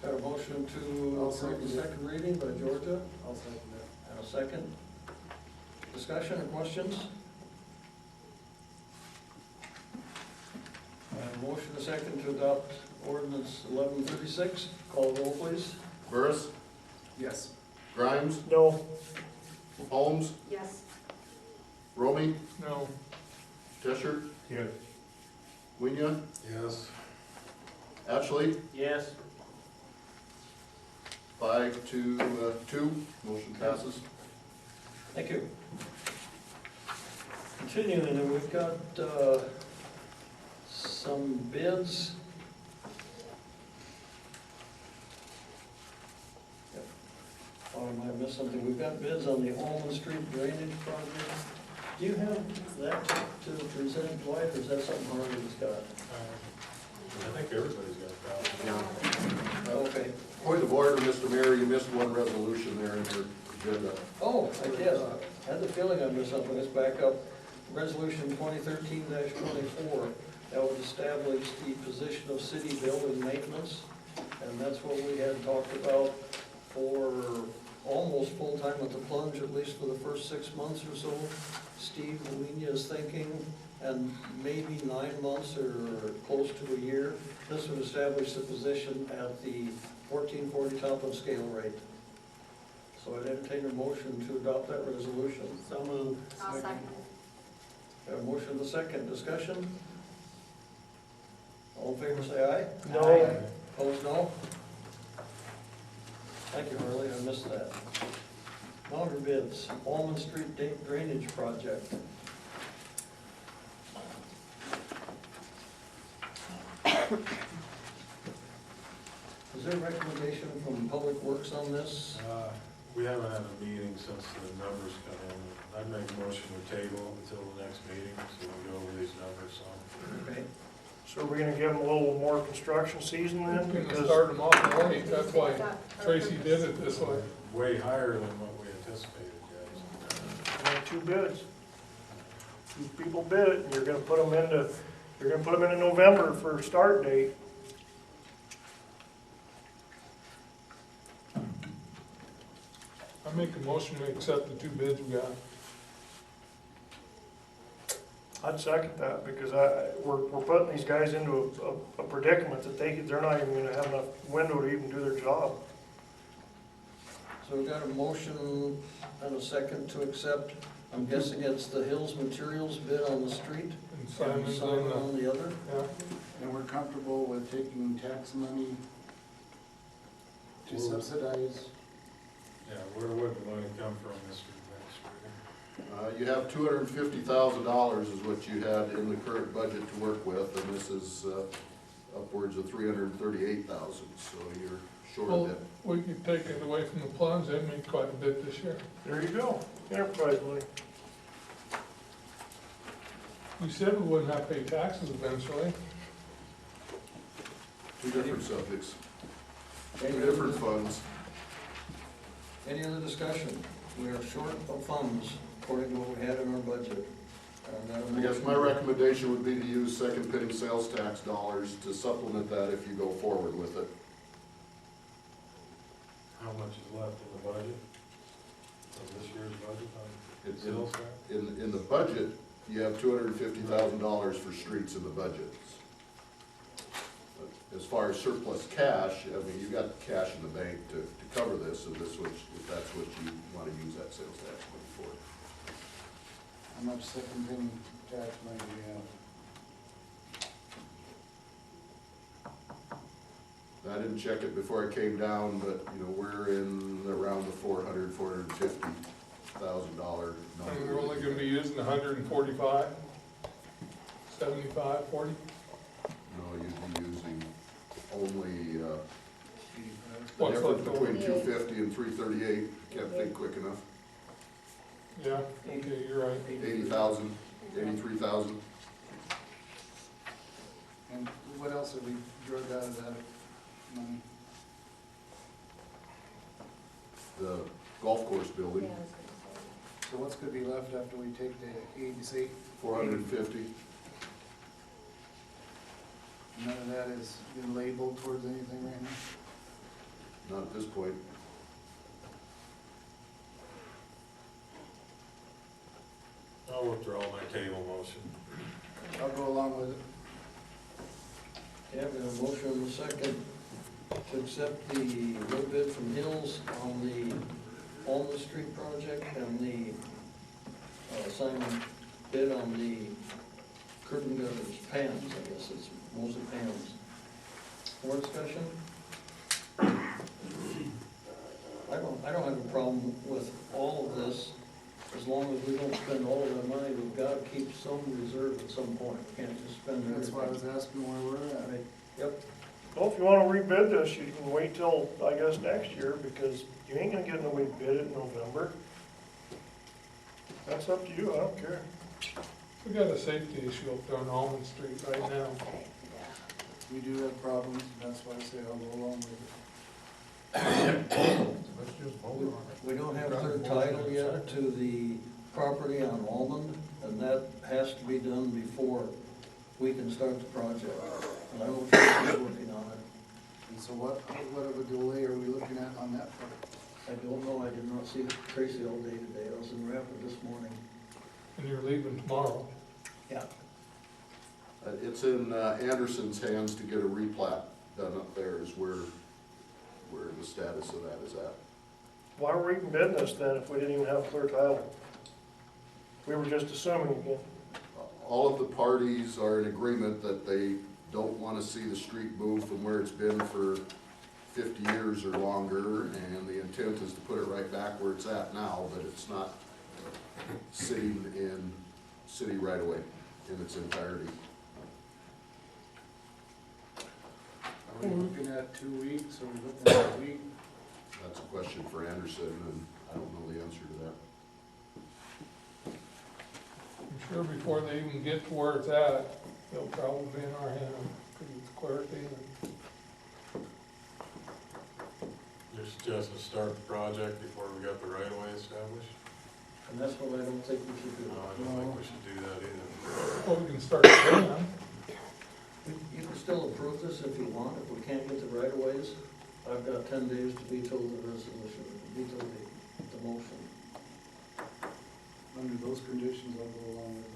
Got a motion to I'll approve second the it. second reading by Georgia, I'll second that. and a second. Discussion or questions? And a motion a second to adopt ordinance 1136. Call the roll, please. Burris, Yes. Grimes, No, Holmes, Yes. Romy, No. Tesher, Yes. Winya, Yes. Ashley, Yes. 5 to 2, motion passes. Thank you. Continuing, and we've got some bids. Yep. Oh, I might have missed something. We've got bids on the Almond Street drainage project. Do you have that to present, Dwight, or is that something Harley's got? I think everybody's got that. Okay. Point of order, Mr. Mayor, you missed one resolution there in your agenda. Oh, I did. I had the feeling I missed something. Let's back up. Resolution 2013-24, that would establish the position of city building maintenance. And that's what we had talked about for almost full-time at the plunge, at least for the first 6 months or so. Steve Molina is thinking, and maybe 9 months or close to a year. This would establish the position at the 1440 top and scale rate. So I'd entertain a motion to adopt that resolution. So moved. I'll second it. Got a motion and a second. Discussion? All in favor say aye. no, Opposed, no? Thank you, Harley, I missed that. Under bids, Almond Street drainage project. Is there a recommendation from Public Works on this? We haven't had a meeting since the numbers come in. I'd make a motion to table until the next meeting, so we'll go over these numbers some. Okay. so are we gonna give them a little more construction season then? Gonna Because start them off late, that's why Tracy did it this way. Way higher than what we anticipated, guys. we have 2 bids. 2 people bid it, and you're gonna put them into November for start date. I make a motion to accept the 2 bids we got. I'd second that, because we're putting these guys into a predicament that they're not even gonna have enough window to even do their job. So we've got a motion and a second to accept, I'm guessing it's the Hills Materials bid on the street, And and Simon's Simon on on the other. yeah. And we're comfortable with taking tax money to subsidize. Yeah, where would the money come from, Mr. Administrator? You have $250,000 is what you had in the current budget to work with, and this is upwards of $338,000, so you're short Well, of it. we could take it away from the plunge, they made quite a bit this year. There you go, enterprise money. We said we wouldn't have to pay taxes eventually. 2 different subjects, 2 Any different other- funds. Any other discussion? We are short of funds according to what we had in our budget. I guess my recommendation would be to use second penny sales tax dollars to supplement that if you go forward with it. How much is left in the budget? Of this year's budget on It's sales tax? in the budget, you have $250,000 for streets in the budget. But as far as surplus cash, I mean, you've got cash in the bank to cover this, so this would, if that's what you want to use that sales tax money for. How much second penny tax money do we have? I didn't check it before I came down, but, you know, we're in around the $450,000 And number. we're only gonna be using 145, 75, 40? No, you'd be using only, the What's difference left over? between 250 and 338, can't think quick enough. Yeah, okay, you're right. 80,000, 83,000. And what else have we drug out of that money? the golf course building, So what's gonna be left after we take the 88? 450. None of that has been labeled towards anything right now? Not at this point. I'll withdraw my table motion. I'll go along with it. Okay, we have a motion and a second to accept the low bid from Hills on the Alma Street project and the Simon bid on the curb and gutters, Pam's, I guess it's mostly Pam's. More discussion? I don't have a problem with all of this, as long as we don't spend all of that money. We've got to keep some reserve at some point. We can't just spend everything. That's why I was asking where we're at. Yep. Well, if you wanna rebid this, you can wait till, I guess, next year, because you ain't gonna get nobody to bid it in November. That's up to you, I don't care. We got a safety issue up there on Almond Street right now. We do have problems, and that's why I say I'll go along with it. Let's just vote on it. We don't have clear title yet to the property on Almond, and that has to be done before we can start the project. And I know Tracy's working on it. And so what of a delay are we looking at on that part? I don't know, I did not see Tracy all day today. I was in Rapid this morning. And you're leaving tomorrow. Yeah. It's in Anderson's hands to get a replat done up there is where the status of that is at. Why are we even bidding this then if we didn't even have clear title? We were just assuming again. All of the parties are in agreement that they don't want to see the street move from where it's been for 50 years or longer, and the intent is to put it right back where it's at now, but it's not sitting in city right away in its entirety. Are we looking at 2 weeks, or are we looking at a week? That's a question for Anderson, and I don't know the answer to that. I'm sure before they even get to where it's at, they'll probably be in our hands pretty quickly. You're suggesting start the project before we got the right of way established? And that's what I don't think we should do. No, I don't think we should do that either. Well, we can start then. You can still approve this if you want. If we can't get the right of ways, I've got 10 days to veto the resolution, veto the motion. Under those conditions, I'll go along with it.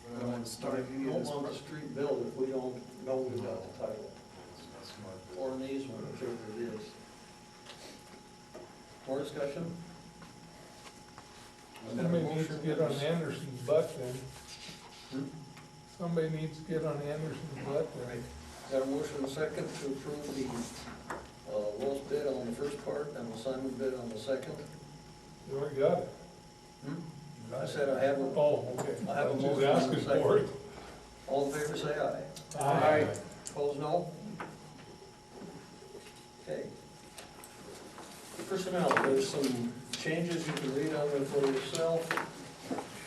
But I don't want to start But any you of don't this. want the street built if we don't know we got the title, That's smart. or an easement, whichever it is. More discussion? Somebody needs to get on Anderson's butt then. Somebody needs to get on Anderson's butt then. Got a motion and a second to approve the lowest bid on the first part and the Simon bid on the second. You already got it. I said I have a, Oh, okay. I have a was motion just and a asking for it. second. All in favor, say aye. Aye. Opposed, no? Okay. Personnel, there's some changes you can read on there for yourself.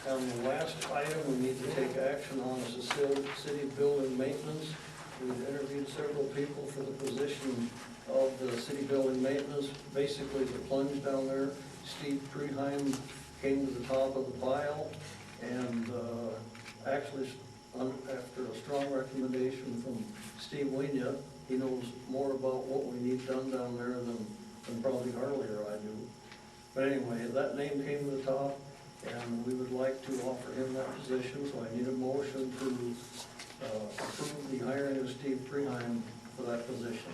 On the last item, we need to take action on is the city building maintenance. We've interviewed several people for the position of the city building maintenance, basically the plunge down there. Steve Preheim came to the top of the pile, and actually, after a strong recommendation from Steve Wienia, he knows more about what we need done down there than probably Harley or I do. But anyway, that name came to the top, and we would like to offer him that position, so I need a motion to approve the hiring of Steve Preheim for that position.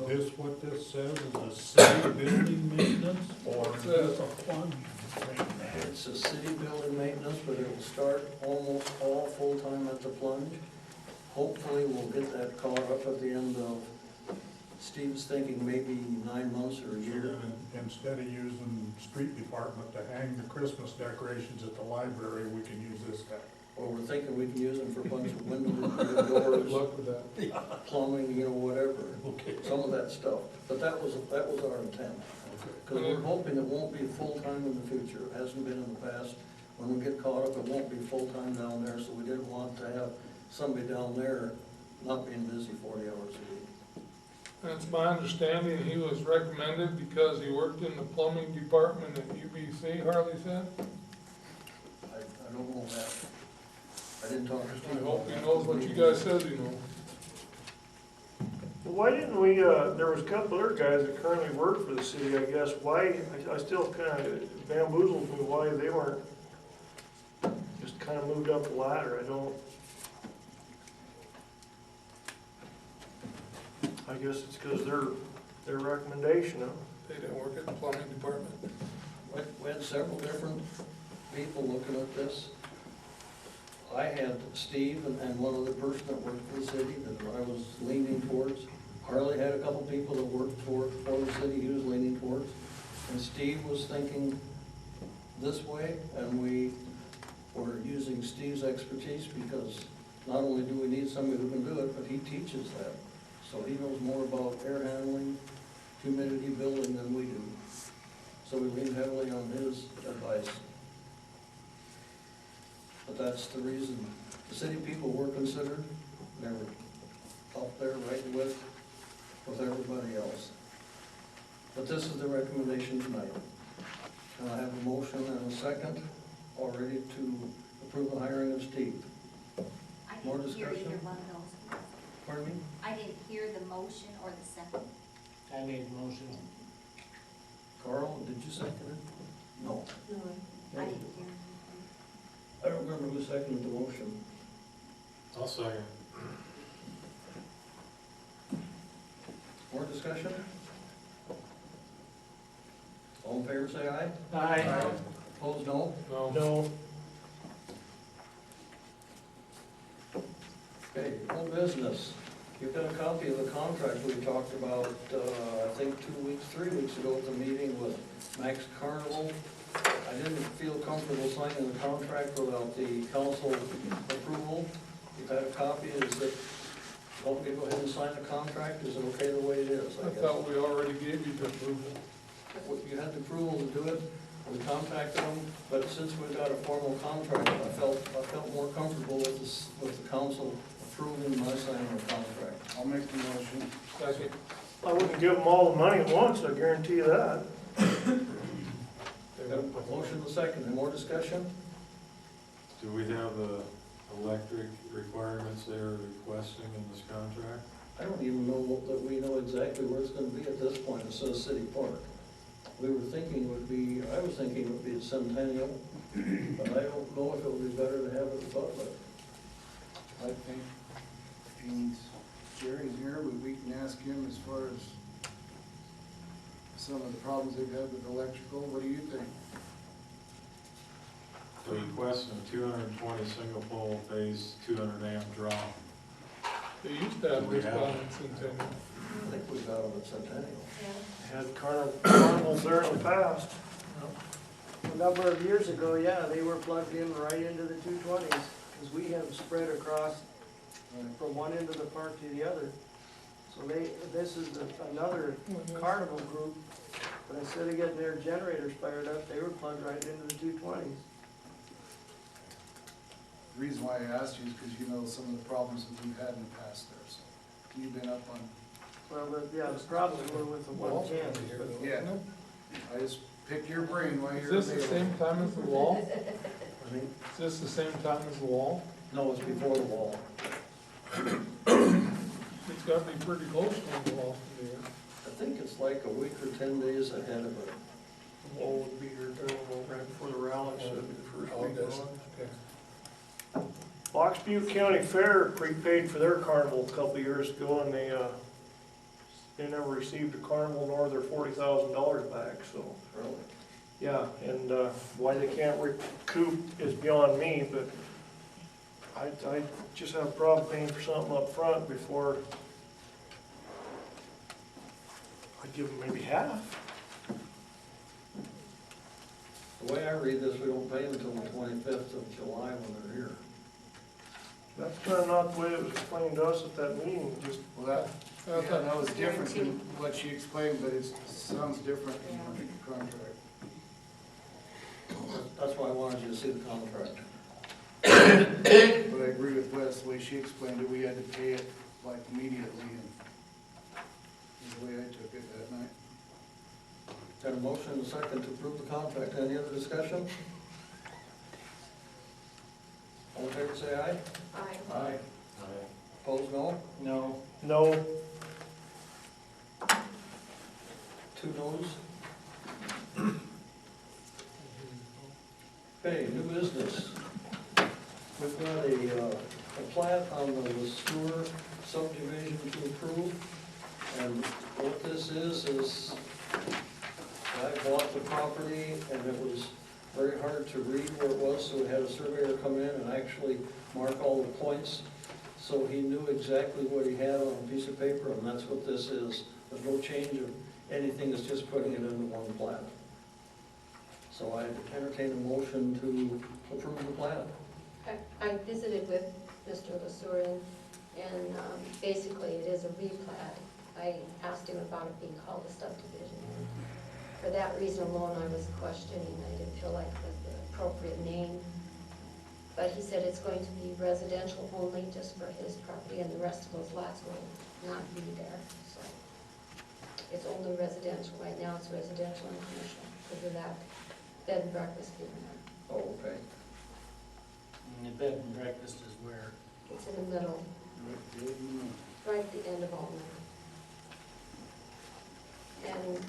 Is this what this says, is a city building maintenance, or is this a plunge maintenance? It's a city building maintenance, but it will start almost all full-time at the plunge. Hopefully, we'll get that caught up at the end of, Steve's thinking maybe 9 months or a year. Instead of using street department to hang the Christmas decorations at the library, we can use this guy. Or we're thinking we can use them for a bunch of windows, doors, Luck with that. plumbing, whatever. Some of that stuff. But that was our intent. Because we're hoping it won't be full-time in the future. It hasn't been in the past. When we get caught up, it won't be full-time down there, so we didn't want to have somebody down there not being busy 40 hours a week. And it's my understanding he was recommended because he worked in the plumbing department at UBC, Harley said. I don't know that. I didn't talk to I Steve. hope he knows what you guys said he knows. Why didn't we, there was a couple other guys that currently work for the city, I guess, why, I still kinda bamboozled me why they weren't just kinda moved up the ladder, I don't. I guess it's cause their recommendation, huh? They didn't work at the plumbing department. We had several different people looking at this. I had Steve and one other person that worked for the city that I was leaning towards. Harley had a couple people that worked for the city he was leaning towards. And Steve was thinking this way, and we were using Steve's expertise because not only do we need somebody who can do it, but he teaches that. So he knows more about air handling, humidity building than we do. So we lean heavily on his advice. But that's the reason. The city people were considered. They were up there right with everybody else. But this is the recommendation tonight. And I have a motion and a second already to approve the hiring of Steve. I More didn't hear discussion? either one of those. Pardon me? I didn't hear the motion or the second. I made the motion. Carl, did you second it? No. I didn't hear. I don't remember who seconded the motion. I'll second. More discussion? All in favor, say aye. Aye. Opposed, no? No. Okay, old business. You've got a copy of the contract we talked about, I think 3 weeks ago at the meeting with Max Carnival. I didn't feel comfortable signing the contract without the council approval. You've had a copy, is it, want me to go ahead and sign the contract? Is it okay the way it is? I thought we already gave you the approval. You had the approval to do it, we contacted them, but since we got a formal contract, I felt more comfortable with this, with the council approving my signing the contract. I'll make the motion. Second. I wouldn't give them all the money at once, I guarantee you that. Got a motion and a second, any more discussion? Do we have the electric requirements they're requesting in this contract? I don't even know that we know exactly where it's gonna be at this point. It says City Park. We were thinking it would be, I was thinking it would be at Centennial, but I don't know if it would be better to have it at Butler. I think, and Jerry's here, but we can ask him as far as some of the problems they've had with electrical. What do you think? They're requesting a 220 single pole phase, 200 amp drop. They used to have this down in Centennial. I think we got them at Centennial. Had carnivals there in the past. A number of years ago, yeah, they were plugged in right into the 220s, because we have spread across from one end of the park to the other. So this is another carnival group, but instead of getting their generators fired up, they were plugged right into the 220s. The reason why I asked you is because you know some of the problems that we've had in the past there, so you've been up on. Well, the problems were with the 110s, but Yeah, I just pick your brain while Is you're. this the same time as the wall? I think, Is this the same time as the wall? no, it's before the wall. It's gotta be pretty close to the wall from there. I think it's like a week or 10 days ahead of it. The wall would be here right before the rally, so it'd be the first week on. Okay. Fox Butte County Fair prepaid for their carnival a couple of years ago, and they never received a carnival nor their $40,000 back, so. Really? Yeah, and why they can't recoup is beyond me, but I just have a problem paying for something up front before I'd give them maybe half. The way I read this, we don't pay them until the 25th of July when they're here. That's kind of not the way it was explained to us at that meeting, just. Well, that was different than what she explained, but it sounds different in the contract. That's why I wanted you to see the contract. But I agree with Wes, the way she explained it, we had to pay it like immediately. And the way I took it that night. Got a motion and a second to approve the contract. Any other discussion? All in favor, say aye. Aye. Aye. Opposed, no? No. No, Two noes. Okay, new business. We've got a plat on the sewer subdivision to approve. And what this is I bought the property and it was very hard to read where it was, so we had a surveyor come in and actually mark all the points. So he knew exactly what he had on a piece of paper, and that's what this is. There's no change of anything, it's just putting it into one plat. So I entertain a motion to approve the plat. I visited with Mr. Lesurian, and basically it is a replat. I asked him about it being called a subdivision. For that reason alone, I was questioning. I didn't feel like it was the appropriate name. But he said it's going to be residential only, just for his property, and the rest of those lots will not be there. So it's only residential. Right now it's residential and commercial because of that bed and breakfast being there. Oh, okay. And the bed and breakfast is where? It's in the middle, right at the end of Alma. And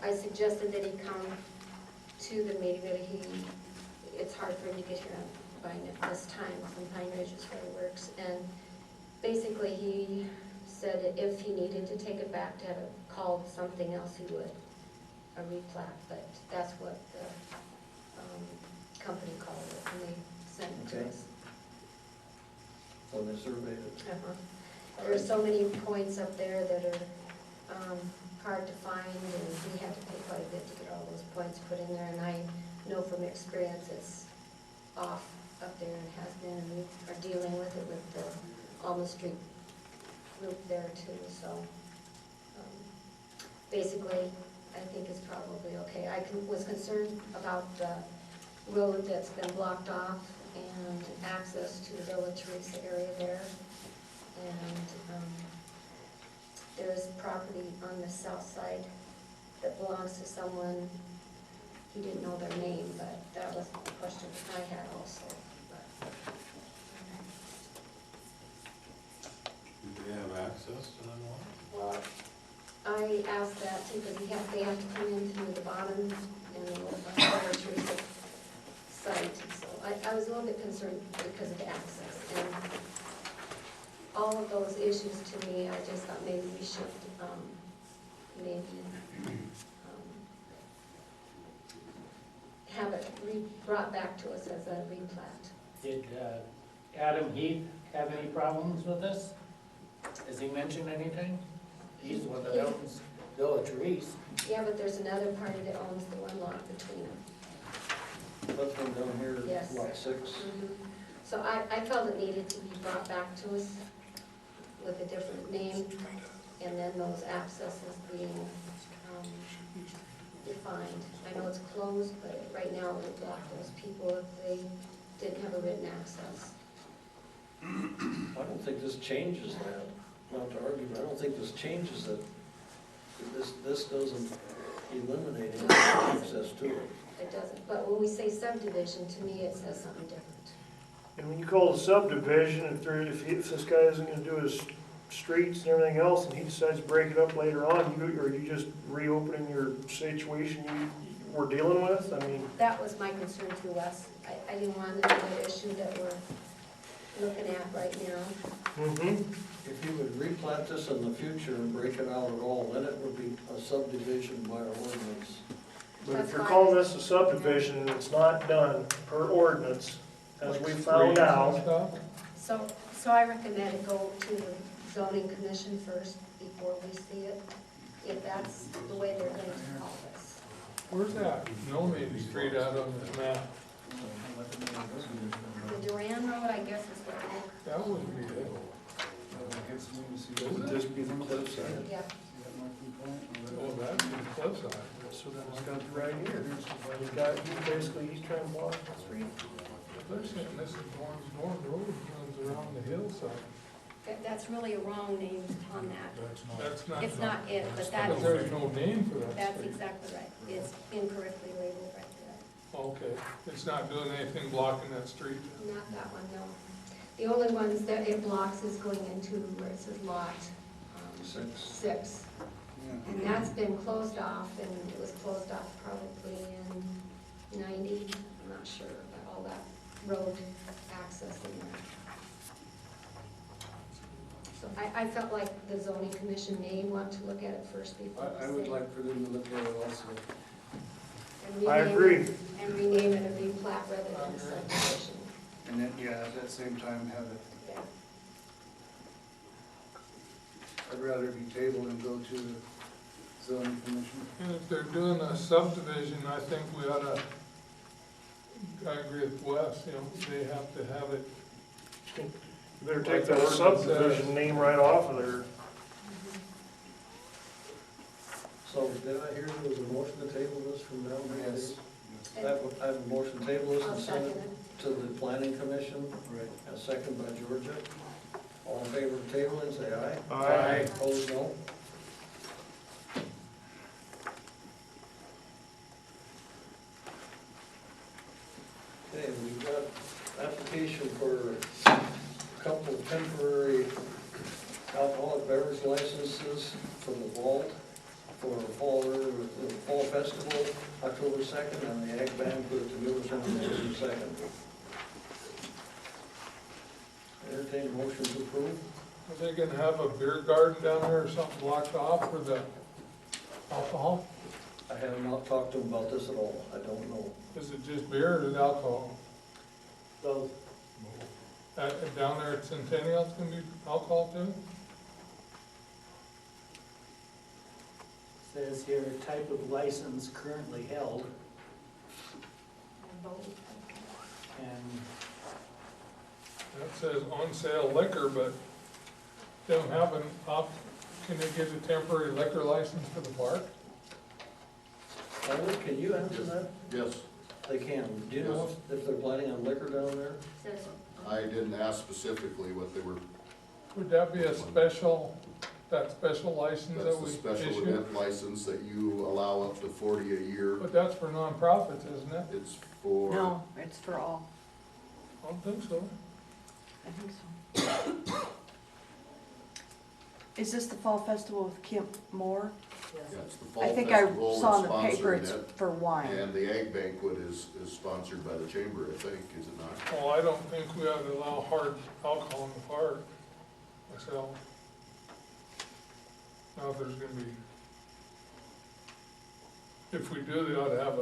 I suggested that he come to the meeting, that it's hard for him to get here by this time from Pine Ridge is where he works. And basically he said that if he needed to take it back to have it called something else, he would, a replat, but that's what the company called it, and they sent it to Okay. us. When they surveyed it. There are so many points up there that are hard to find, and we had to pay quite a bit to get all those points put in there, and I know from experience it's off up there and has been, and we are dealing with it with the Alma Street group there too, so basically I think it's probably okay. Was concerned about the road that's been blocked off and access to the Villa Teresa area there. And there is property on the south side that belongs to someone, he didn't know their name, but that was the question I had also. Do they have access to that water? Well, I asked that too, because they have to come in through the bottom and the Villa Teresa site. So I was a little bit concerned because of the access. And all of those issues to me, I just thought maybe we should have it brought back to us as a replat. Did Adam Heath have any problems with this? Has he mentioned anything? He's the one that owns Villa Teresa. Yeah, but there's another party that owns the one lot between them. That's one down here, Yes. lot 6. Mhm. So I felt it needed to be brought back to us with a different name, and then those accesses being defined. I know it's closed, but right now it would block those people if they didn't have a written access. I don't think this changes that, not to argue, but I don't think this changes it. This doesn't eliminate any access to it. It doesn't, but when we say subdivision, to me, it says something different. And when you call it a subdivision, if this guy isn't gonna do his streets and everything else, and he decides to break it up later on, are you just reopening your situation you were dealing with? I mean, That was my concern to us. I didn't want another issue that we're looking at right now. If you would replat this in the future and break it out at all, then it would be a subdivision by our ordinance. but if you're calling this a subdivision and it's not done per ordinance, as we found out, So I recommend it go to the zoning commission first before we see it, if that's the way they're going to call this. Where's that? No, maybe straight out on the map. The Duran Road, I guess is what it That wouldn't be it. Would this be the cliffside? is. Yeah. Oh, that'd be the cliffside. so then it's got right here. He's trying to block the street. They're saying this is Norm Road, runs around the hillside. That's really a wrong name on that. That's not. It's not it, but But that's, there's no name for that that's street. exactly right. It's incorrectly labeled right there. Okay, it's not doing anything blocking that street. Not that one, no. The only ones that it blocks is going into where it says lot 6. Yeah. And that's been closed off, and it was closed off probably in 90, I'm not sure, but all that road access in there. So I felt like the zoning commission may want to look at it first before we I would say- like for them to look at it also. and I rename agree. it- And rename it a replat rather than a subdivision. And then, yeah, at that same time have it, Yeah. I'd rather be tabled and go to the zoning commission. And if they're doing a subdivision, I think we oughta, I agree with Wes, you know, they have to have it. You better take that subdivision name right off of there. So did I hear there was a motion to table this from now on? Yes. I have a motion to table this I'll and send second it it. to the planning commission, Right. and second by Georgia. All in favor of tabling, say aye. Aye. Opposed, no. Okay, we've got application for a couple of temporary alcoholic beverage licenses for the vault for the fall festival, October 2nd, and the ag banquet at the Millers on November 2nd. Entertain motion to approve. Are they gonna have a beer garden down there or something blocked off for the alcohol? I have not talked to them about this at all. I don't know. Is it just beer or is it alcohol? Both. Down there at Centennial, it's gonna be alcohol too? Says here, type of license currently held, and That says on sale liquor, but they don't have can they get a temporary liquor license for the park? Tyler, can you answer that? Yes, They can. Do you know if they're planning on liquor down there? Says I didn't ask specifically what they were, Would that be a special license that's that the we special issue? event license that you allow up to 40 a year. But that's for nonprofits, isn't it? It's for. No, it's for all. I don't think so. I think so. Is this the fall festival with Kim Moore? Yeah, it's the fall I think I festival, saw in it's the paper sponsored it's it, for wine. and the egg banquet is sponsored by the chamber, I think, is it not? Well, I don't think we ought to allow hard alcohol in the park myself. Now, if there's gonna be, if we do, they ought to have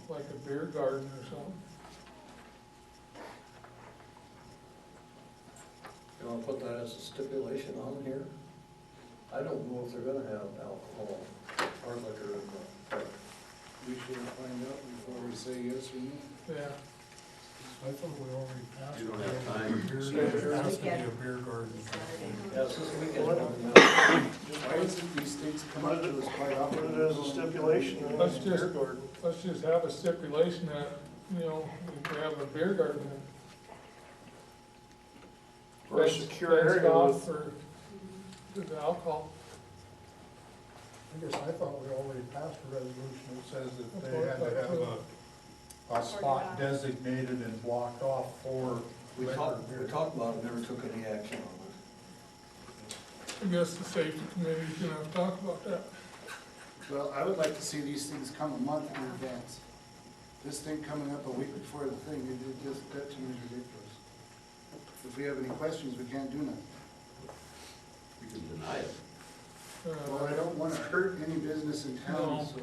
like a beer garden or something. You wanna put that as a stipulation on here? I don't know if they're gonna have alcohol or liquor in the park. We should find out before we say yes or no. Yeah. I thought we already passed. You don't have time. It has to be a beer garden. Yes, this weekend. Why isn't these things come up to us quite often? Put it as a stipulation, and Let's it's a beer just- garden. Let's just have a stipulation that, you know, we have a beer garden. Or a Fenced- secure fenced area off with, for the alcohol. I guess I thought we already passed a resolution that says that they had to have a spot designated and blocked off for We liquor talked, beer. we talked about it, never took any action on it. I guess the safety committee's gonna have to talk about that. Well, I would like to see these things come a month in advance. This thing coming up a week before the thing, that to me is ridiculous. If we have any questions, we can't do nothing. You can deny it. Well, I don't wanna hurt any business in town, No. so.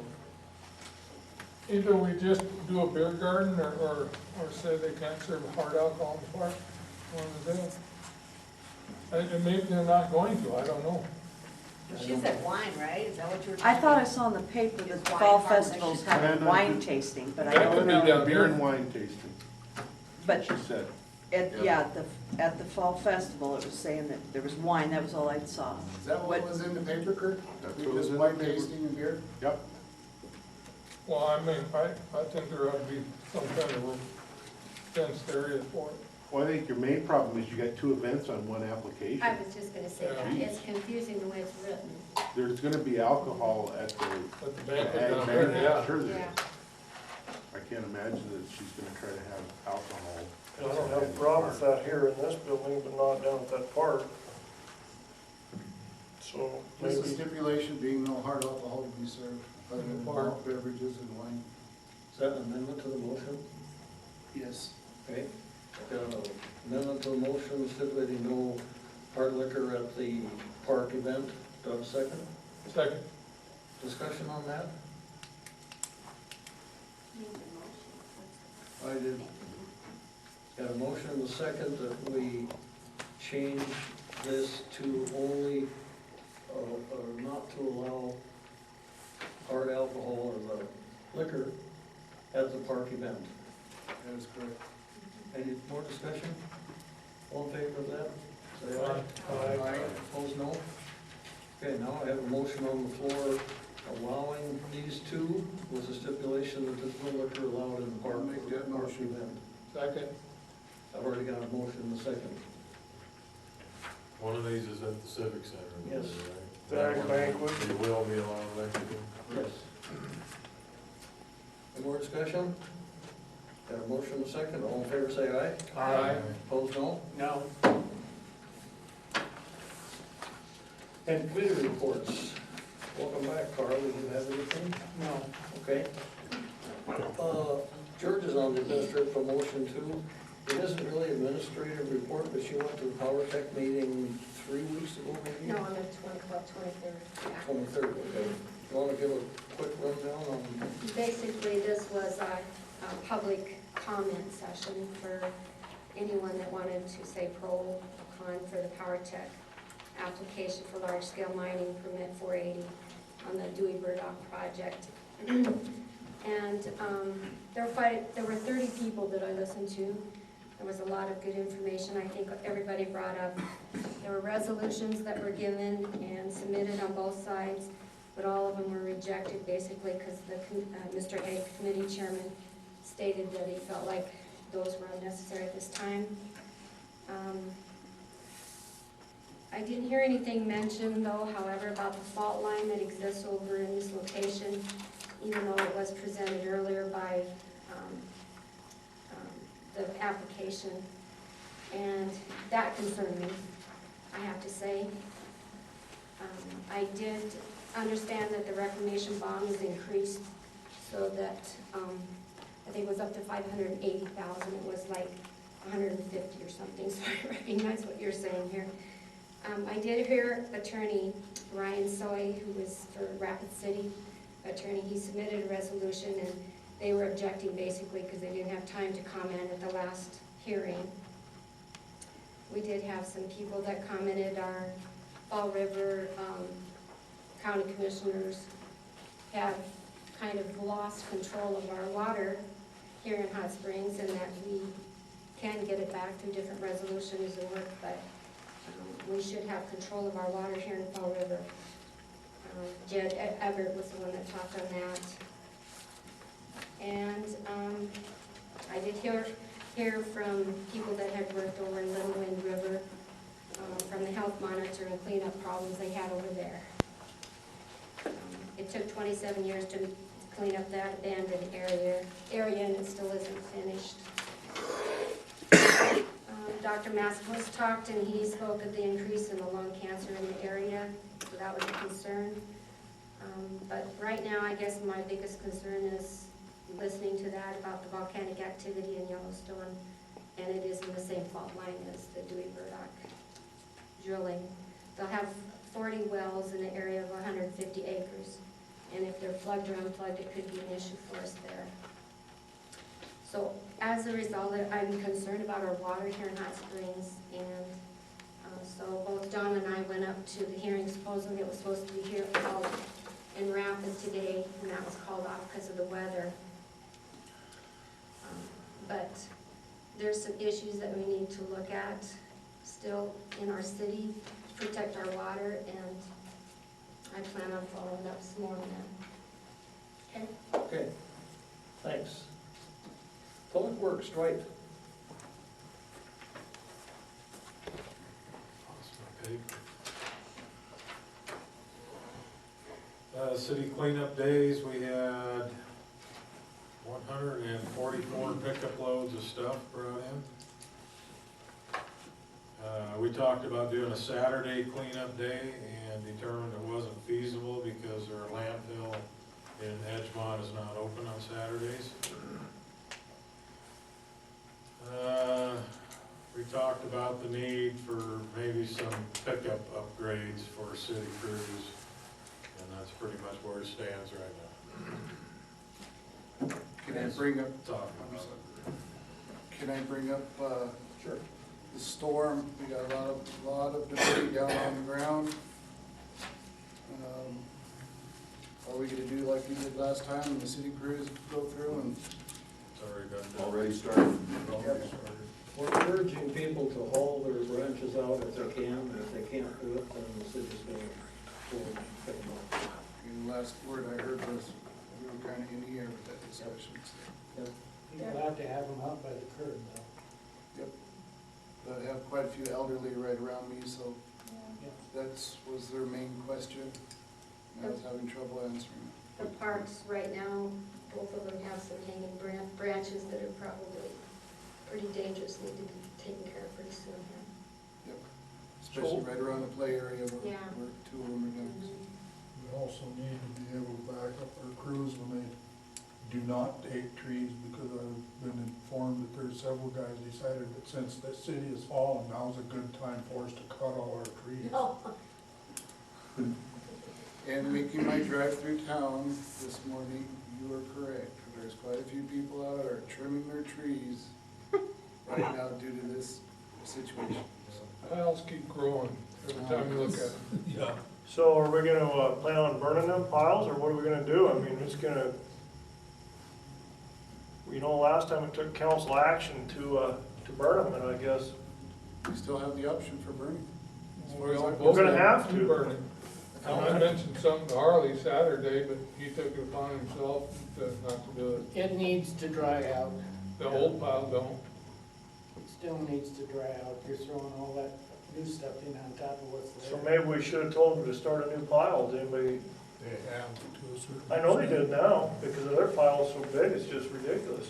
Either we just do a beer garden or say they can't serve hard alcohol in the park, one of the two. And maybe they're not going to, I don't know. She said wine, right? Is that what you were? I thought I saw in the paper that It's wine fall farm, festivals like have wine tasting, but I That don't could be know. down Beer here. and wine tasting, But she said. at the fall festival, it was saying that there was wine, that was all I saw. Is that what was in the paper, Kurt? That's what was Just in the wine paper. tasting and beer? Yep. Well, I mean, I think there ought to be some kind of fenced area for it. Well, I think your main problem is you got two events on one application. I was just gonna say that, it's confusing the way it's written. There's gonna be alcohol at the But the banquet ag down there, banquet, yeah. sure there Yeah. is. I can't imagine that she's gonna try to have alcohol. And I don't have a problem with that here in this building, but not down at that park. So There's a maybe, stipulation being no hard alcohol to be served, other than malt beverages and wine. Is that an amendment to the motion? Yes. Okay. Amendment to the motion stipulating no hard liquor at the park event. Do I have a second? Second. Discussion on that? I did. Got a motion and a second that we change this to only, or not to allow hard alcohol or the liquor at the park event. That is correct. Any more discussion? All in favor of that? Say aye. Aye. Opposed, no? Okay, now I have a motion on the floor allowing these two with the stipulation that there's no liquor allowed in the park. I'll make that park motion. event. Second. I've already got a motion in the second. One of these is at the Civic Center. Yes. Right? The That ag one, banquet. You will be allowed that to do. Yes. Any more discussion? Got a motion and a second, all in favor say aye. Aye. Opposed, no? No. And committee reports. Welcome back, Carl, did you have anything? No. Okay. George is on the administrative promotion too. It isn't really administrative report, but she went to the Power Tech meeting 3 weeks ago, maybe? No, on the 23rd, yeah. 23rd, okay. You wanna give a quick rundown on? Basically, this was a public comment session for anyone that wanted to say pro or con for the Power Tech application for large-scale mining permit 480 on the Dewey Burdock project. And there were 30 people that I listened to. There was a lot of good information. I think everybody brought up. There were resolutions that were given and submitted on both sides, but all of them were rejected basically because Mr. Hague, committee chairman, stated that he felt like those were unnecessary at this time. I didn't hear anything mentioned though, however, about the fault line that exists over in this location, even though it was presented earlier by the application. And that concerned me, I have to say. I did understand that the reclamation bond was increased so that, I think it was up to 580,000. It was like 150 or something, so I recognize what you're saying here. I did hear attorney Ryan Soy, who was for Rapid City attorney, he submitted a resolution and they were objecting basically because they didn't have time to comment at the last hearing. We did have some people that commented. Our Fall River County Commissioners have kind of lost control of our water here in Hot Springs, and that we can get it back through different resolutions and work, but we should have control of our water here in Fall River. Jed Everett was the one that talked on that. And I did hear from people that had worked over in Little Wind River, from the health monitor and cleanup problems they had over there. It took 27 years to clean up that abandoned area, and it still isn't finished. Dr. Maskos talked, and he spoke of the increase in the lung cancer in the area, so that was a concern. But right now, I guess my biggest concern is listening to that about the volcanic activity in Yellowstone, and it is in the same fault line as the Dewey Burdock drilling. They'll have 40 wells in an area of 150 acres, and if they're plugged or unplugged, it could be an issue for us there. So as a result, I'm concerned about our water here in Hot Springs, and so both John and I went up to the hearing. Supposedly it was supposed to be here in Rapids today, and that was called off because of the weather. But there's some issues that we need to look at still in our city to protect our water, and I plan on following up some more on that. Okay? Okay, thanks. Public Works, Dwight. city cleanup days, we had 144 pickup loads of stuff brought in. We talked about doing a Saturday cleanup day and determined it wasn't feasible because our landfill in Edgemont is not open on Saturdays. We talked about the need for maybe some pickup upgrades for city crews, and that's pretty much where it stands right now. Can I bring up, Talking about can I bring up, Sure. the storm? We got a lot of debris down on the ground. Are we gonna do like we did last time, and the city crews go through and? it's already done. Already started. We're encouraging people to haul their branches out if they can, and if they can't do it, then the city's gonna pull them, pick them up. And the last word I heard was, we were kinda in the air with that discussion. People have to have them out by the curb though. Yep. But I have quite a few elderly right around me, so was their main question. And I was having trouble answering it. The parks right now, both of them have some hanging branches that are probably pretty dangerous, need to be taken care of pretty soon here. Yep. Especially right around the play area where, Yeah. where two of them are down. We also need to be able to back up our crews when they do not take trees, because I've been informed that there's several guys decided that since the city has fallen, now's a good time for us to cut all our trees. Oh, And making my drive through town this morning, you are correct. There's quite a few people out there trimming their trees right now due to this situation. Piles keep growing every time you look at them. Yeah. So are we gonna, plan on burning them piles, or what are we gonna do? I mean, it's gonna, you know, last time it took council action to burn them, and I guess We still have the option for burning. As far We as all I'm both gonna have to. burn it. And I mentioned something to Harley Saturday, but he took it upon himself not to do it. It needs to dry out. The old pile don't. It still needs to dry out. You're throwing all that new stuff in on top of what's so there. maybe we should have told them to start a new pile. Did anybody? They have to a certain. I know they did now, because their pile's so big, it's just ridiculous.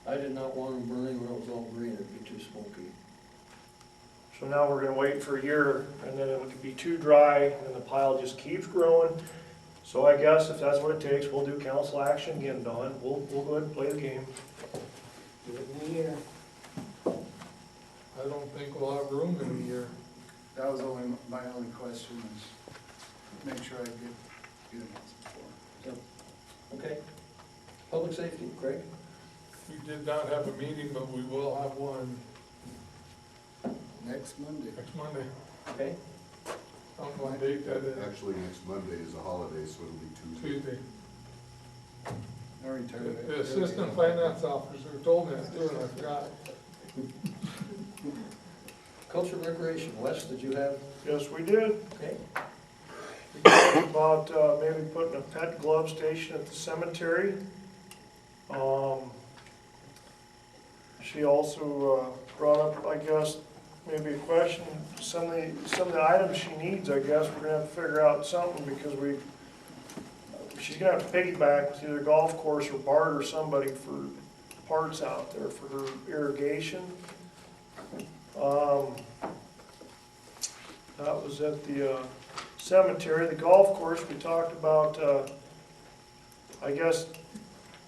I did not want them burning when it was all green, it'd be too smoky. So now we're gonna wait for a year, and then it would be too dry, and the pile just keeps growing. So I guess if that's what it takes, we'll do council action again, Don. We'll go ahead and play the game. Do it in a year. I don't think we'll have room in a year. That was my only question, is make sure I get an answer for. Okay. Public safety, Craig? We did not have a meeting, but we will have one Next Monday. next Monday. Okay. I don't know what date that is. Actually, next Monday is a holiday, so it'll be Tuesday. Tuesday. I retired. The assistant finance officer told me that too, and I forgot. Culture and recreation, Wes, did you have? Yes, we did. Okay. We talked about maybe putting a pet glove station at the cemetery. She also brought up, I guess, maybe a question, some of the items she needs, I guess, we're gonna have to figure out something, because she's gonna have to piggyback with either golf course or Bart or somebody for parts out there for her irrigation. That was at the cemetery. The golf course, we talked about, I guess,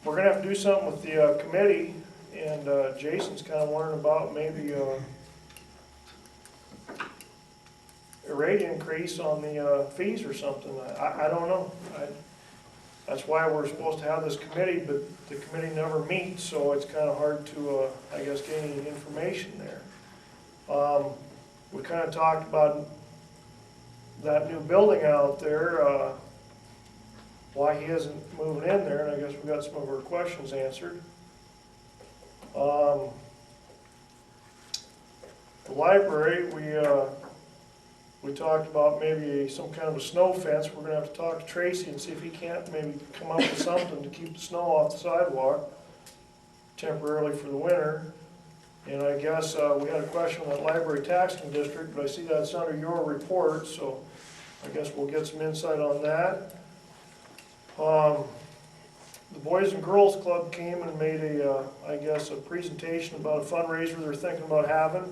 we're gonna have to do something with the committee, and Jason's kinda wondering about maybe a rate increase on the fees or something. I don't know. That's why we're supposed to have this committee, but the committee never meets, so it's kinda hard to, I guess, get any information there. We kinda talked about that new building out there, why he isn't moving in there, and I guess we got some of our questions answered. The library, we talked about maybe some kind of a snow fence. We're gonna have to talk to Tracy and see if he can't maybe come up with something to keep the snow off the sidewalk temporarily for the winter. And I guess we had a question on that library taxing district, but I see that's under your report, so I guess we'll get some insight on that. The Boys and Girls Club came and made a, I guess, a presentation about a fundraiser they're thinking about having.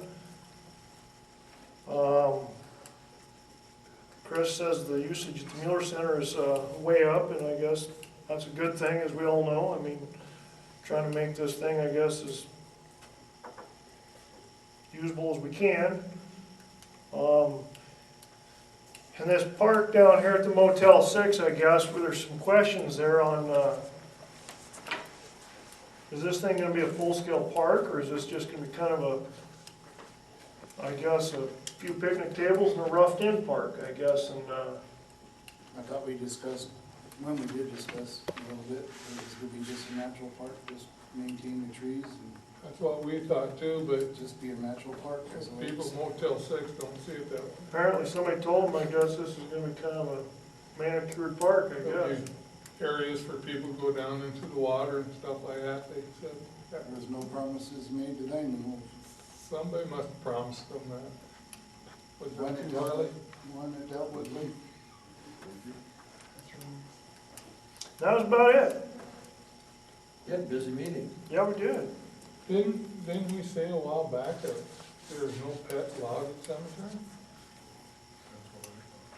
Chris says the usage at the Mueller Center is way up, and I guess that's a good thing, as we all know. I mean, trying to make this thing, I guess, as usable as we can. And this park down here at the Motel 6, I guess, where there's some questions there on, is this thing gonna be a full-scale park, or is this just gonna be kind of a, I guess, a few picnic tables and a roughed-in park, I guess, and, I thought we discussed, when we did discuss a little bit, that it's gonna be just a natural park, just maintain the trees and That's what we thought too, but just be a natural park. As a way to- people at Motel 6 don't see it that way. apparently somebody told them, I guess, this is gonna be kind of a manicured park, I There'll guess. be areas for people to go down into the water and stuff like that, they said. There was no promises made that I knew Somebody must have promised them that. Was of. One that that too dealt early? with, one that dealt with Lee. That was about it. You had a busy meeting. Yeah, we did. Didn't we say a while back that there's no pet allowed at cemetery?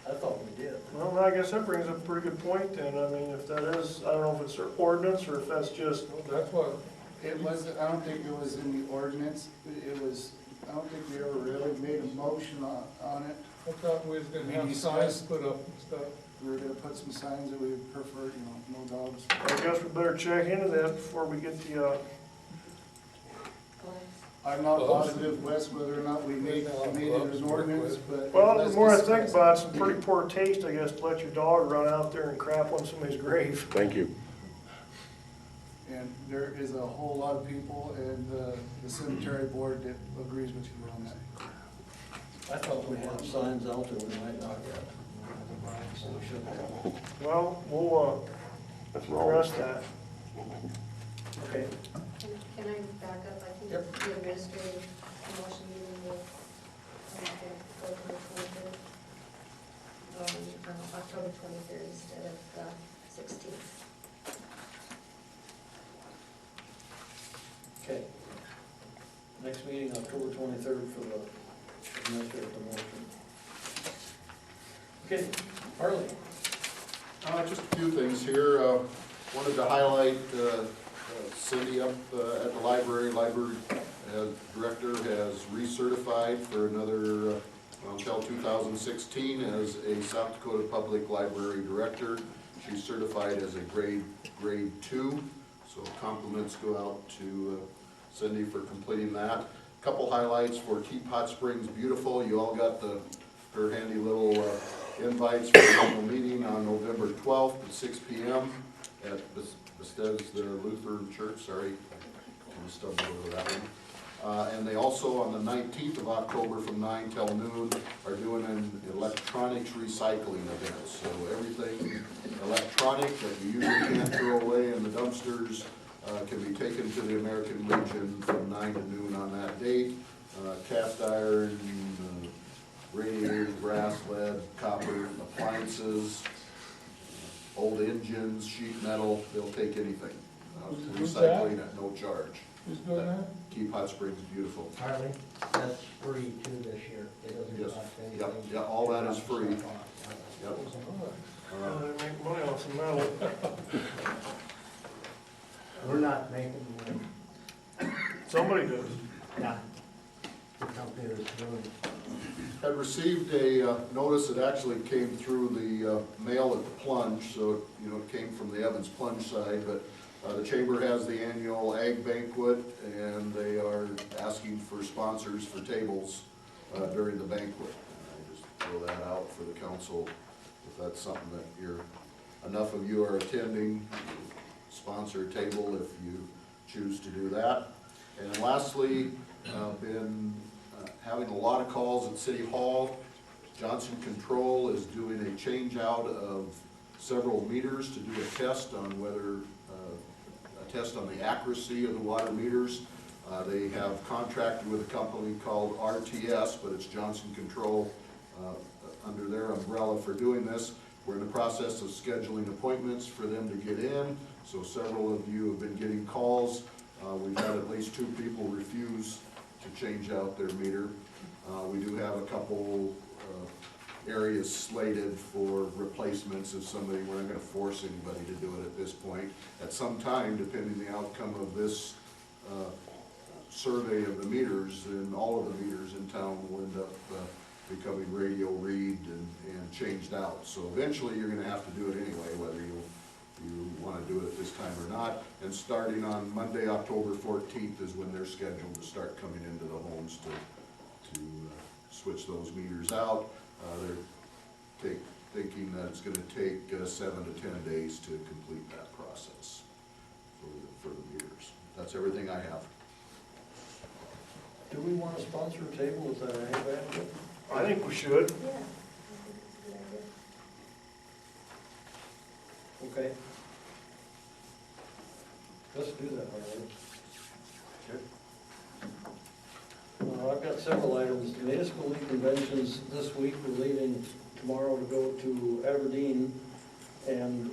I thought we did. Well, I guess that brings up a pretty good point then. I mean, if that is, I don't know if it's their ordinance or if that's just, That's what, It was, I don't think it was in the ordinance, it was, I don't think we ever really made a motion on it. I thought we was gonna We have signs discussed- put up and stuff. We were gonna put some signs that we would prefer, you know, no dogs. I guess we better check into that before we get the, I'm not positive, Wes, whether or not we made it an ordinance, but. well, the let's more I discuss think it. about it, it's some pretty poor taste, I guess, to let your dog run out there and crap on somebody's grave. Thank you. And there is a whole lot of people and the cemetery board that agrees with you on that. I thought we had signs out there, we might not yet. So we should have. Well, we'll, That's wrong. address that. Okay. Can I back up? I think Yep. the administrative motion meeting will, go to the 23rd, October 23rd instead of 16th. Okay. Next meeting, October 23rd for the administrative promotion. Okay, Harley. Just a few things here. Wanted to highlight Cindy up at the library. Library director has recertified for another, until 2016 as a South Dakota Public Library Director. She's certified as a grade 2, so compliments go out to Cindy for completing that. Couple highlights for Keep Hot Springs Beautiful. You all got her handy little invites for the annual meeting on November 12th at 6 p.m. at Bethesda Lutheran Church. Sorry, I stumbled over that one. And they also, on the 19th of October from 9 till noon, are doing an electronics recycling event. So everything electronic that you usually can't throw away in the dumpsters can be taken to the American Legion from 9 to noon on that date. Cast iron, radiators, brass, lead, copper, appliances, old engines, sheet metal, they'll take anything. Who's that? Recycling at no charge. Who's doing that? Keep Hot Springs Beautiful. Harley, that's free too this year. It doesn't Yes. cost anything. Yep, yeah, all that is free. Yep. They make money off some metal. We're not making money. Somebody does. Yeah. The company that's doing it. Had received a notice that actually came through the mail at the Plunge, so, you know, it came from the Evans Plunge side, but the chamber has the annual ag banquet, and they are asking for sponsors for tables during the banquet. I just throw that out for the council, if that's something that enough of you are attending, sponsor a table if you choose to do that. And then lastly, been having a lot of calls at City Hall. Johnson Control is doing a change out of several meters to do a test on whether, a test on the accuracy of the water meters. They have contracted with a company called RTS, but it's Johnson Control under their umbrella for doing this. We're in the process of scheduling appointments for them to get in, so several of you have been getting calls. We've had at least 2 people refuse to change out their meter. We do have a couple areas slated for replacements if somebody, we're not gonna force anybody to do it at this point. At some time, depending the outcome of this survey of the meters, and all of the meters in town will end up becoming radio read and changed out. So eventually, you're gonna have to do it anyway, whether you wanna do it at this time or not. And starting on Monday, October 14th is when they're scheduled to start coming into the homes to switch those meters out. They're thinking that it's gonna take 7 to 10 days to complete that process for the meters. That's everything I have. Do we want to sponsor a table? Is that any bad? I think we should. Yeah, I think it's a good idea. Okay. Let's do that, all right? I've got several items. The municipal league conventions this week. We're leaving tomorrow to go to Aberdeen. And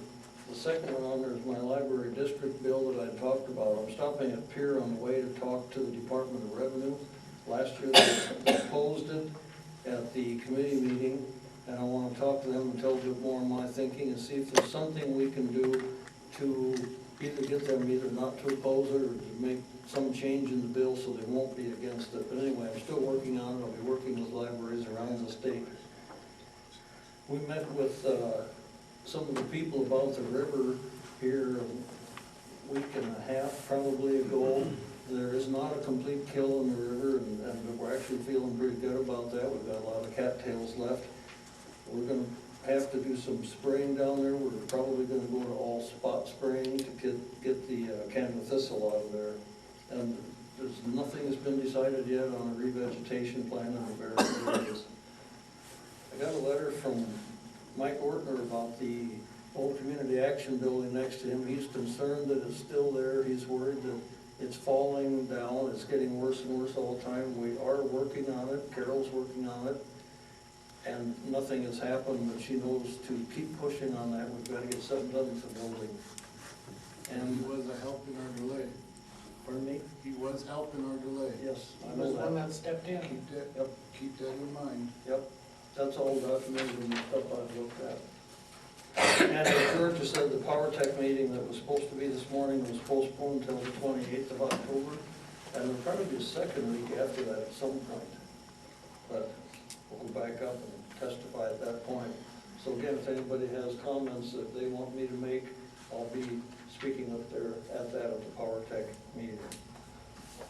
the second one on there is my library district bill that I talked about. I'm stopping at Pier on the way to talk to the Department of Revenue. Last year they opposed it at the committee meeting, and I want to talk to them and tell them a bit more of my thinking and see if there's something we can do to either get them either not to oppose it or to make some change in the bill so they won't be against it. But anyway, I'm still working on it. I'll be working with libraries around the state. We met with some of the people about the river here a week and a half probably ago. There is not a complete kill in the river, and we're actually feeling pretty good about that. We've got a lot of cattails left. We're gonna have to do some spraying down there. We're probably gonna go to all spot spraying to get the Canada thistle out of there. And nothing has been decided yet on a revegetation plan in the various areas. I got a letter from Mike Ortner about the old community action building next to him. He's concerned that it's still there. He's worried that it's falling down. It's getting worse and worse all the time. We are working on it. Carol's working on it. And nothing has happened, but she knows to keep pushing on that. We've got to get something done with the building. And he was a help in our delay. Pardon me? He was help in our delay. Yes, I He was know one that. that stepped in. Keep that in mind. Yep, that's all documented in the stuff I've looked at. And as George has said, the Power Tech meeting that was supposed to be this morning was postponed until the 28th of October. And there'll probably be a second week after that at some point. But we'll go back up and testify at that point. So again, if anybody has comments that they want me to make, I'll be speaking up there at the Power Tech meeting.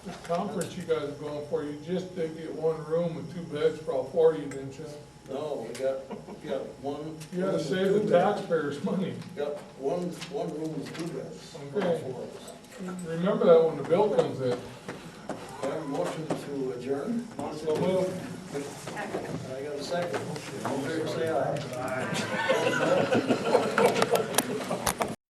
The conference you guys are going for, you just did get one room with 2 beds for all 4 of you, didn't you? No, we got one. You gotta room save with the 2 beds. taxpayers money. Got one room with 2 beds. for Okay. 4 of us. Remember that when the bill comes in. I have a motion to adjourn. So move. I got a second. All in favor, say aye.